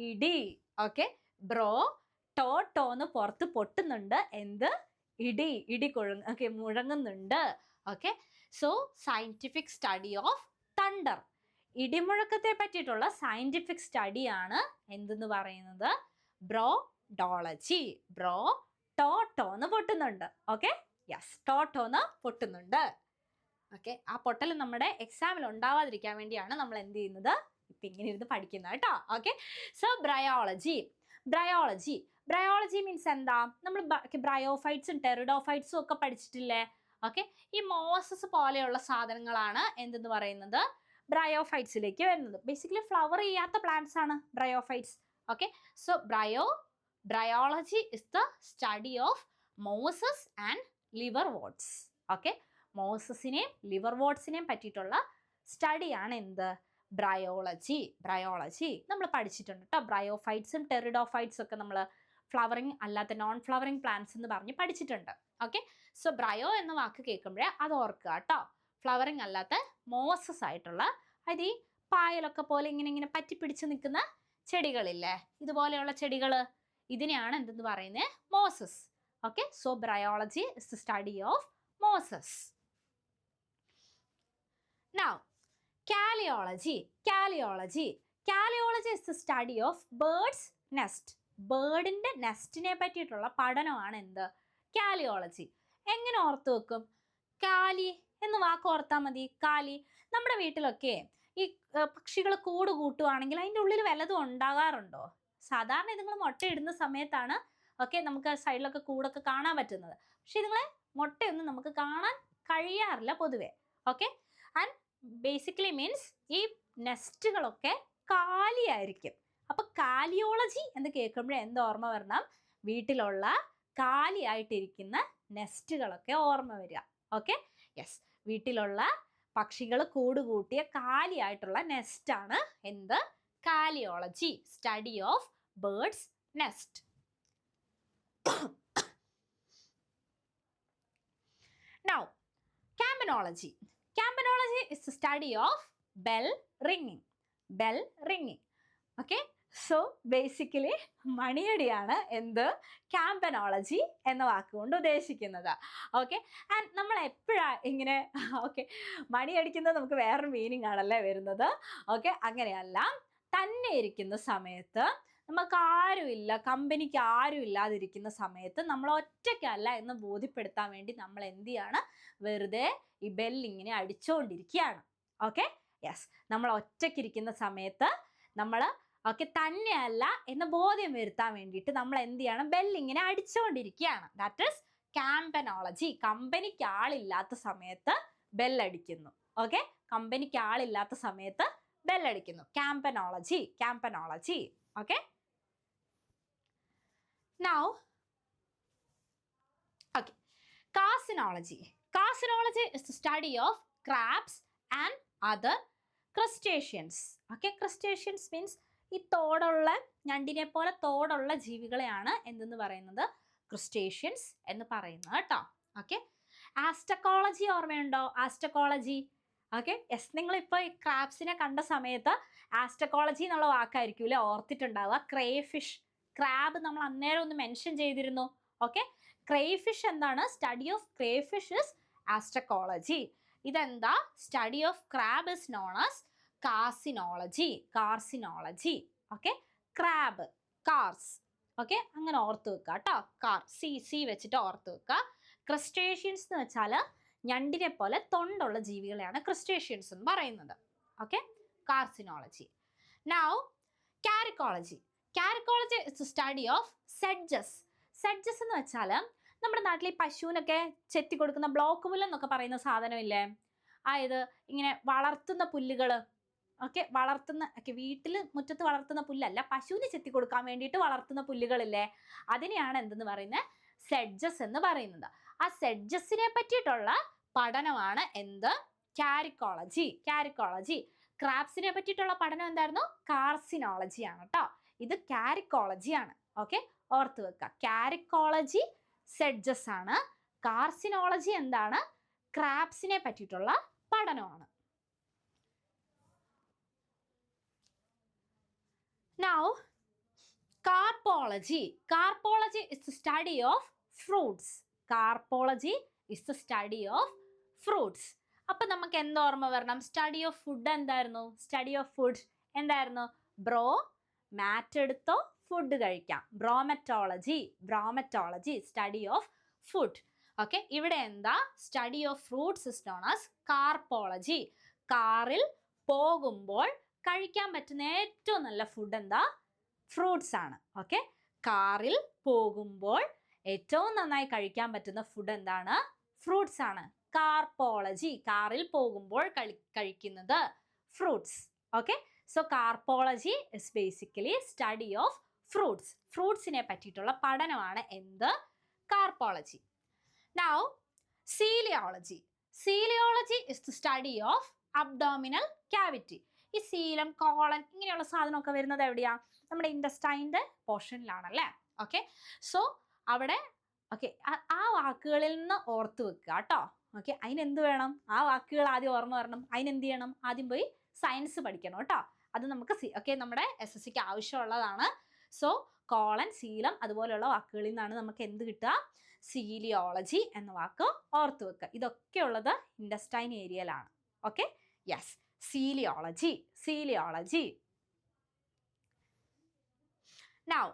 ഇടി. ഓക്കെ, ബ്രോ ടോന്ന് പുറത്ത് പൊട്ടുന്നുണ്ട്. എന്ത്? ഇടി. മുഴങ്ങുന്നുണ്ട്. Okay, so scientific study of thunder. ഇടിമുഴക്കത്തെ പറ്റിയിട്ടുള്ള സയന്റിഫിക് സ്റ്റഡിയാണ് എന്തെന്ന് പറയുന്നത്? ബ്രോഡോളജി. ടോന്ന് പൊട്ടുന്നുണ്ട്. ഓക്കെ, യെസ്, ടോന്ന് പൊട്ടുന്നുണ്ട്. ഓക്കെ, ആ പൊട്ടൽ നമ്മുടെ എക്സാമിൽ ഉണ്ടാവാതിരിക്കാൻ വേണ്ടിയാണ് നമ്മൾ എന്ത് ചെയ്യുന്നത്? ഇപ്പം ഇങ്ങനെ ഇരുന്ന് പഠിക്കുന്നത് കേട്ടോ. ഓക്കെ, സോ ബ്രയോളജി മീൻസ് എന്താ? നമ്മൾ ബ്രയോഫൈറ്റ്സും ടെറിഡോഫൈറ്റ്സും ഒക്കെ പഠിച്ചിട്ടില്ലേ? ഓക്കെ, ഈ മോസസ് പോലെയുള്ള സാധനങ്ങളാണ് എന്തെന്ന് പറയുന്നത്? ബ്രയോഫൈറ്റ്സിലേക്ക് വരുന്നത്. ബേസിക്കലി ഫ്ലവർ ചെയ്യാത്ത പ്ലാന്റ്സ് ആണ് bryophytes. Okay, so bryology is the study of mosses and liverworts. Okay, മോസസിനെയും ലിവർവോർട്സിനെയും പറ്റിയിട്ടുള്ള സ്റ്റഡിയാണ് എന്ത്? ബ്രയോളജി നമ്മൾ പഠിച്ചിട്ടുണ്ട് കേട്ടോ. ബ്രയോഫൈറ്റ്സും ടെറിഡോഫൈറ്റ്സും ഒക്കെ നമ്മൾ ഫ്ലവറിങ് അല്ലാത്ത നോൺ ഫ്ലവറിങ് പ്ലാന്റ്സ് എന്ന് പറഞ്ഞ് പഠിച്ചിട്ടുണ്ട്. ഓക്കെ, സോ ബ്രയോ എന്ന വാക്ക് കേൾക്കുമ്പോഴേ അത് ഓർക്കുക കേട്ടോ. ഫ്ലവറിങ് അല്ലാത്ത മോസസ് ആയിട്ടുള്ള, അത് ഈ പായലൊക്കെ പോലെ ഇങ്ങനെ പറ്റിപ്പിടിച്ച് നിൽക്കുന്ന ചെടികളില്ലേ, ഇതുപോലെയുള്ള ചെടികൾ, ഇതിനെയാണ് എന്തെന്ന് പറയുന്നത്? Mosses. Okay, so bryology is the study of mosses. Now, Calliology is the study of bird's nest. ബേർഡിന്റെ നെസ്റ്റിനെ പറ്റിയിട്ടുള്ള പഠനമാണ് എന്ത്? കാലിയോളജി. എങ്ങനെ ഓർത്തു വെക്കും? കാലി എന്ന് വാക്ക് ഓർത്താൽ മതി. കാലി. നമ്മുടെ വീട്ടിലൊക്കെ ഈ പക്ഷികൾ കൂട് കൂട്ടുവാണെങ്കിൽ അതിൻ്റെ ഉള്ളിൽ വല്ലതും ഉണ്ടാകാറുണ്ടോ? സാധാരണ ഇതുങ്ങൾ മുട്ടയിടുന്ന സമയത്താണ് നമുക്ക് സൈഡിലൊക്കെ കൂടൊക്കെ കാണാൻ പറ്റുന്നത്. പക്ഷെ ഇതുങ്ങളെ മുട്ടയൊന്നും നമുക്ക് കാണാൻ കഴിയാറില്ല പൊതുവെ. ഓക്കെ, ആൻഡ് ബേസിക്കലി മീൻസ് ഈ നെസ്റ്റുകളൊക്കെ കാലിയായിരിക്കും. അപ്പൊ കാലിയോളജി എന്ന് കേൾക്കുമ്പോഴേ എന്ത് ഓർമ്മ വരണം? വീട്ടിലുള്ള കാലിയായിട്ടിരിക്കുന്ന നെസ്റ്റുകളൊക്കെ ഓർമ്മ വരിക. ഓക്കെ, യെസ്, വീട്ടിലുള്ള പക്ഷികൾ കൂടുകൂട്ടിയ കാലിയായിട്ടുള്ള നെസ്റ്റ് ആണ് എന്ത്? Caliology, study of birds nest. Now, campanology. Campanology is the study of bell ringing. Okay, so basically മണിയടിയാണ് എന്ത്? ക്യാമ്പനോളജി എന്ന വാക്കുകൊണ്ട് ഉദ്ദേശിക്കുന്നത്. ഓക്കെ, ആൻഡ് നമ്മൾ എപ്പോഴാണ് ഇങ്ങനെ മണിയടിക്കുന്നത്? നമുക്ക് വേറൊരു മീനിങ് ആണല്ലേ വരുന്നത്. ഓക്കെ, അങ്ങനെയല്ല, തന്നെ ഇരിക്കുന്ന സമയത്ത് നമുക്ക് ആരുമില്ല, കമ്പനിക്ക് ആരും ഇല്ലാതിരിക്കുന്ന സമയത്ത് നമ്മൾ ഒറ്റയ്ക്കല്ല എന്ന് ബോധ്യപ്പെടുത്താൻ വേണ്ടി നമ്മൾ എന്ത് ചെയ്യാണ്? വെറുതെ ഈ ബെല്ലിങ്ങനെ അടിച്ചുകൊണ്ടിരിക്കുകയാണ്. ഓക്കെ, യെസ്, നമ്മൾ ഒറ്റയ്ക്കിരിക്കുന്ന സമയത്ത് നമ്മൾ തന്നെയല്ല എന്ന് ബോധ്യം വരുത്താൻ വേണ്ടിയിട്ട് നമ്മൾ എന്ത് ചെയ്യണം? ബെല്ലിങ്ങനെ അടിച്ചുകൊണ്ടിരിക്കുകയാണ്. That is campanology. കമ്പനിക്ക് ആളില്ലാത്ത സമയത്ത് ബെല്ലടിക്കുന്നു. ഓക്കെ, കമ്പനിക്ക് ആളില്ലാത്ത സമയത്ത് ബെല്ലടിക്കുന്നു. Campanology. Okay, now carcinology is the study of crabs and other crustaceans. Okay, crustaceans means ഈ തോടുള്ള, ഞണ്ടിനെ പോലെ തോടുള്ള ജീവികളെയാണ് എന്തെന്ന് പറയുന്നത്? ക്രസ്റ്റേഷ്യൻസ് എന്ന് പറയുന്നത് കേട്ടോ. ഓക്കെ, ആസ്റ്റക്കോളജി ഓർമ്മയുണ്ടോ? ആസ്റ്റക്കോളജി. ഓക്കെ, യെസ്, നിങ്ങളിപ്പോൾ ഈ ക്രാബ്സിനെ കണ്ട സമയത്ത് ആസ്റ്റക്കോളജി എന്നുള്ള വാക്കായിരിക്കും ഓർത്തിട്ടുണ്ടാവുക. ക്രേഫിഷ്, ക്രാബ് നമ്മൾ അന്നേരം ഒന്ന് മെൻഷൻ ചെയ്തിരുന്നു. ഓക്കെ, ക്രേഫിഷ് എന്താണ്? Study of crayfish is astacology. ഇതെന്താ? Study of crab is known as carcinology. Okay, crab, cars. Okay, അങ്ങനെ ഓർത്ത് വെക്കുക കേട്ടോ. കാർ, സി വെച്ചിട്ട് ഓർത്ത് വെക്കുക. ക്രസ്റ്റേഷ്യൻസ് എന്ന് വെച്ചാൽ ഞണ്ടിനെ പോലെ തൊണ്ടുള്ള ജീവികളെയാണ് ക്രസ്റ്റേഷ്യൻസ് എന്ന് പറയുന്നത്. Okay, carcinology. Now caricology is the study of sedges. Sedges എന്ന് വെച്ചാൽ നമ്മുടെ നാട്ടിൽ ഈ പശുവിനൊക്കെ ചെത്തി കൊടുക്കുന്ന ബ്ലോക്ക് പുല്ല് എന്നൊക്കെ പറയുന്ന സാധനമില്ലേ? അതായത് ഇങ്ങനെ വളർത്തുന്ന പുല്ലുകൾ. ഓക്കെ വളർത്തുന്ന വീട്ടിൽ മുറ്റത്ത് വളർത്തുന്ന പുല്ലല്ല, പശുവിന് ചെത്തി കൊടുക്കാൻ വേണ്ടിയിട്ട് വളർത്തുന്ന പുല്ലുകളില്ലേ, അതിനെയാണ് എന്തെന്ന് പറയുന്നത്, സെഡ്ജസ് എന്ന് പറയുന്നത്. ആ സെഡ്ജസിനെ പറ്റിയിട്ടുള്ള പഠനമാണ് എന്ത്, കാരിക്കോളജി. കാരിക്കോളജി. ക്രാബ്സിനെ പറ്റിയിട്ടുള്ള പഠനം എന്തായിരുന്നു, കാർസിനോളജി ആണ് കേട്ടോ. ഇത് കാരിക്കോളജി ആണ്. ഓക്കെ, ഓർത്ത് വെക്കുക. കാരിക്കോളജി സെഡ്ജസ് ആണ്. കാർസിനോളജി എന്താണ്, ക്രാബ്സിനെ പറ്റിയിട്ടുള്ള പഠനമാണ്. Now, carpology. Carpology is the study of fruits. Carpology is the study of fruits. അപ്പൊ നമുക്ക് എന്ത് ഓർമ്മ വരണം, സ്റ്റഡി ഓഫ് ഫുഡ് എന്തായിരുന്നു, സ്റ്റഡി ഓഫ് ഫുഡ് എന്തായിരുന്നു, ബ്രോ മാറ്റ് എടുത്തോ ഫുഡ് കഴിക്കാം, bromatology. Bromatology study of food. Okay, ഇവിടെ എന്താ, study of fruits is known as carpology. കാറിൽ പോകുമ്പോൾ കഴിക്കാൻ പറ്റുന്ന ഏറ്റവും നല്ല ഫുഡ് എന്താ, ഫ്രൂട്ട്സ് ആണ്. ഓക്കെ, കാറിൽ പോകുമ്പോൾ ഏറ്റവും നന്നായി കഴിക്കാൻ പറ്റുന്ന ഫുഡ് എന്താണ്, ഫ്രൂട്ട്സ് ആണ്. കാർപോളജി, കാറിൽ പോകുമ്പോൾ കഴിക്കുന്നത് fruits. Okay, so carpology is basically study of fruits. ഫ്രൂട്ട്സിനെ പറ്റിയിട്ടുള്ള പഠനമാണ് എന്ത്, carpology. Now, coeliology. Coeliology is the study of abdominal cavity. ഈ സീലം, കോളൻ ഇങ്ങനെയുള്ള സാധനമൊക്കെ വരുന്നത് എവിടെയാ, നമ്മുടെ ഇൻറ്റസ്റ്റൈൻ്റെ പോർഷനിലാണല്ലേ. ഓക്കെ, സോ അവിടെ ഓക്കെ ആ വാക്കുകളിൽ നിന്ന് ഓർത്ത് വെക്കുക കേട്ടോ. ഓക്കെ, അതിനെന്ത് വേണം, ആ വാക്കുകൾ ആദ്യം ഓർമ്മ വരണം. അതിനെന്ത് ചെയ്യണം, ആദ്യം പോയി സയൻസ് പഠിക്കണം കേട്ടോ. അത് നമുക്ക് ഓക്കെ നമ്മുടെ SSCക്ക് ആവശ്യമുള്ളതാണ്. സോ കോളൻ, സീലം അതുപോലെയുള്ള വാക്കുകളിൽ നിന്നാണ് നമുക്ക് എന്ത് കിട്ടുക, സീലിയോളജി എന്ന വാക്ക് ഓർത്ത് വെക്കുക. ഇതൊക്കെ ഉള്ളത് ഇൻറ്റസ്റ്റൈൻ ഏരിയയിലാണ്. Okay, yes, coeliology. Coeliology. Now,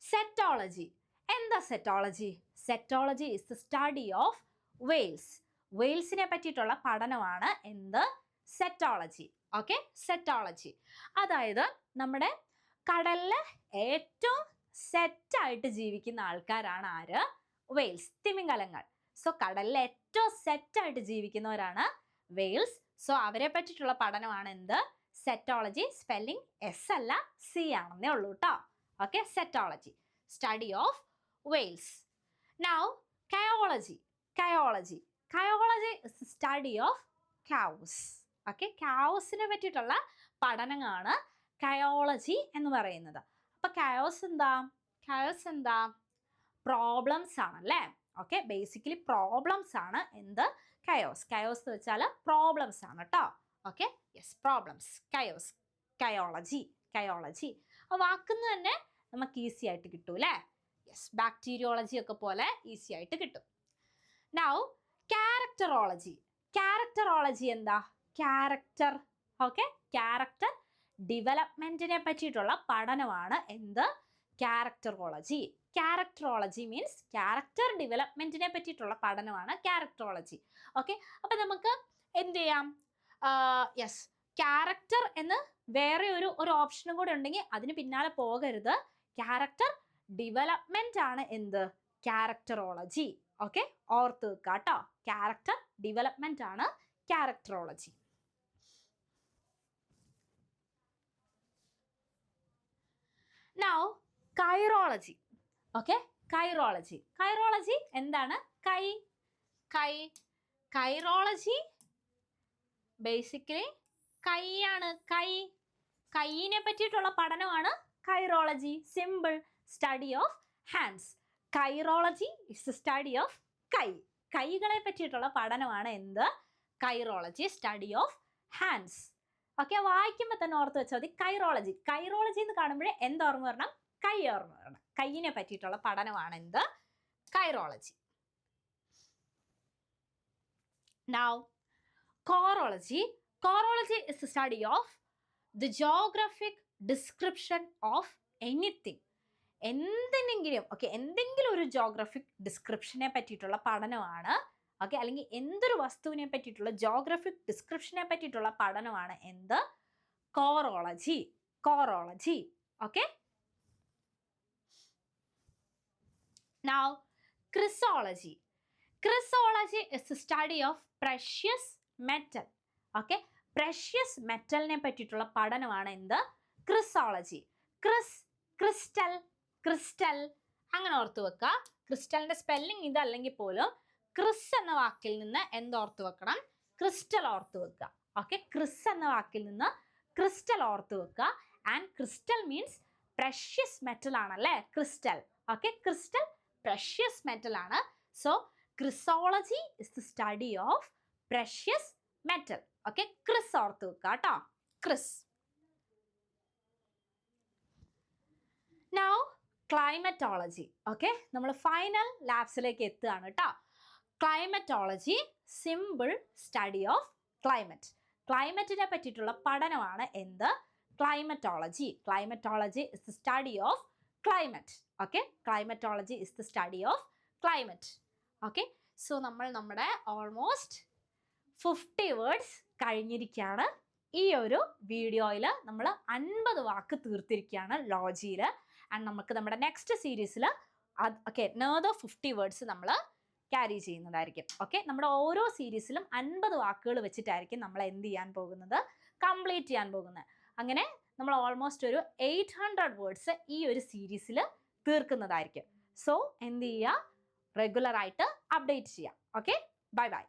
cetology. എന്താ cetology? Cetology is the study of whales. whalesനെ പറ്റിയിട്ടുള്ള പഠനമാണ് എന്ത്, cetology. Okay, cetology. അതായത് നമ്മുടെ കടലിൽ ഏറ്റവും സെറ്റായിട്ട് ജീവിക്കുന്ന ആൾക്കാരാണ് ആര്, whales, തിമിംഗലങ്ങൾ. സോ കടലിൽ ഏറ്റവും സെറ്റായിട്ട് ജീവിക്കുന്നവരാണ് whales. സോ അവരെ പറ്റിയിട്ടുള്ള പഠനമാണ് എന്ത്, സെറ്റോളജി. സ്പെല്ലിംഗ് എസ് അല്ല സി ആണെന്നേ ഉള്ളൂ കേട്ടോ. Okay, cetology, study of whales. Now, chaology. Chaology. Chaology is study of cows. Okay, cows-നെ പറ്റിയിട്ടുള്ള പഠനമാണ് കയോളജി എന്ന് പറയുന്നത്. അപ്പൊ cows എന്താ, cows എന്താ, പ്രോബ്ലംസ് ആണല്ലേ. ഓക്കെ, ബേസിക്കലി പ്രോബ്ലംസ് ആണ് എന്ത്, കയോസ്. കയോസ് എന്ന് വെച്ചാൽ പ്രോബ്ലംസ് ആണ് കേട്ടോ. Okay, yes, problems, chaos, chaology. Chaology ആ വാക്കിന്ന് തന്നെ നമുക്ക് ഈസി ആയിട്ട് കിട്ടും അല്ലേ. യെസ്, ബാക്ടീരിയോളജി ഒക്കെ പോലെ ഈസി ആയിട്ട് കിട്ടും. നൗ, ക്യാരക്ടറോളജി. ക്യാരക്ടറോളജി എന്താ, ക്യാരക്ടർ. ഓക്കെ, ക്യാരക്ടർ ഡെവലപ്മെന്റിനെ പറ്റിയിട്ടുള്ള പഠനമാണ് എന്ത്, ക്യാരക്ടറോളജി. ക്യാരക്ടറോളജി മീൻസ് ക്യാരക്ടർ ഡെവലപ്മെന്റിനെ പറ്റിയിട്ടുള്ള പഠനമാണ് ക്യാരക്ടറോളജി. ഓക്കെ, അപ്പൊ നമുക്ക് എന്ത് ചെയ്യാം, യെസ്, ക്യാരക്ടർ എന്ന് വേറെ ഒരു ഓപ്ഷനും കൂടെ ഉണ്ടെങ്കിൽ അതിന് പിന്നാലെ പോകരുത്. ക്യാരക്ടർ ഡെവലപ്മെന്റ് ആണ് എന്ത്, ക്യാരക്ടറോളജി. ഓക്കെ, ഓർത്ത് വെക്കുക കേട്ടോ. ക്യാരക്ടർ ഡെവലപ്മെന്റ് ആണ് ക്യാരക്ടറോളജി. Now, കൈറോളജി. ഓക്കെ, കൈറോളജി. കൈറോളജി എന്താണ്, കൈറോളജി ബേസിക്കലി കൈയാണ്. കൈയിനെ പറ്റിയിട്ടുള്ള പഠനമാണ് chirology. Simple, study of hands. Chirology is study of കൈകളെ പറ്റിയിട്ടുള്ള പഠനമാണ് എന്ത്, chirology, study of hands. Okay, വായിക്കുമ്പോൾ തന്നെ ഓർത്ത് വെച്ചാൽ മതി കൈറോളജി. കൈറോളജി എന്ന് കാണുമ്പോഴേ ഓർമ്മ വരണം, കൈ ഓർമ്മ വരണം. കൈയിനെ പറ്റിയിട്ടുള്ള പഠനമാണ് എന്ത്, കൈറോളജി. Now, chorology. Chorology is the study of the geographic description of anything. എന്തെങ്കിലും ഒരു ജോഗ്രഫിക് ഡിസ്ക്രിപ്ഷനെ പറ്റിയിട്ടുള്ള പഠനമാണ്. ഓക്കെ, അല്ലെങ്കിൽ എന്തൊരു വസ്തുവിനെ പറ്റിയിട്ടുള്ള ജോഗ്രഫിക് ഡിസ്ക്രിപ്ഷനെ പറ്റിയിട്ടുള്ള പഠനമാണ് എന്ത്, chorology. Chorology. Okay, now chrysology. Chrysology is the study of precious metal. Okay, precious മെറ്റലിനെ പറ്റിയിട്ടുള്ള പഠനമാണ് എന്ത്? ക്രിസോളജി. ക്രിസ്റ്റൽ, ക്രിസ്റ്റൽ അങ്ങനെ ഓർത്ത് വെക്കുക. ക്രിസ്റ്റലിന്റെ സ്പെല്ലിംഗ് ഇതല്ലെങ്കിൽ പോലും ക്രിസ് എന്ന വാക്കിൽ നിന്ന് എന്തോർത്ത് വെക്കണം? ക്രിസ്റ്റൽ ഓർത്ത് വെക്കുക. ഓക്കെ, ക്രിസ് എന്ന വാക്കിൽ നിന്ന് ക്രിസ്റ്റൽ ഓർത്ത് വെക്കുക. And crystal means precious metal ആണല്ലേ crystal. Okay, crystal precious metal ആണ്. So chrysology is the study of precious metal. Okay, chris ഓർത്ത് വെക്കുക കേട്ടോ, ക്രിസ്. Now climatology. ഓക്കെ, നമ്മൾ ഫൈനൽ ലാബ്സിലേക്ക് എത്തുകയാണ് കേട്ടോ. Climatology, simple study of climate. ക്ലൈമറ്റിനെ പറ്റിയിട്ടുള്ള പഠനമാണ് എന്ത്? Climatology. Climatology is the study of climate. Okay, climatology is the study of climate. Okay, so നമ്മൾ നമ്മുടെ ഓൾമോസ്റ്റ് 50 വേർഡ്സ് കഴിഞ്ഞിരിക്കുകയാണ്. ഈ ഒരു വീഡിയോയിൽ നമ്മൾ 50 വാക്ക് തീർത്തിരിക്കുകയാണ് ലോജിയിൽ. ആൻഡ് നമുക്ക് നമ്മുടെ നെക്സ്റ്റ് സീരീസിൽ another 50 വേർഡ്സ് നമ്മൾ ക്യാരി ചെയ്യുന്നതായിരിക്കും. ഓക്കെ, നമ്മുടെ ഓരോ സീരീസിലും 50 വാക്കുകൾ വെച്ചിട്ടായിരിക്കും നമ്മൾ എന്ത് ചെയ്യാൻ പോകുന്നത്? കംപ്ലീറ്റ് ചെയ്യാൻ പോകുന്നത്. അങ്ങനെ നമ്മൾ ഓൾമോസ്റ്റ് ഒരു 800 വേർഡ്സ് ഈ ഒരു സീരീസിൽ തീർക്കുന്നതായിരിക്കും. സോ എന്ത് ചെയ്യുക? റെഗുലർ ആയിട്ട് അപ്ഡേറ്റ് ചെയ്യാം. Okay, bye bye.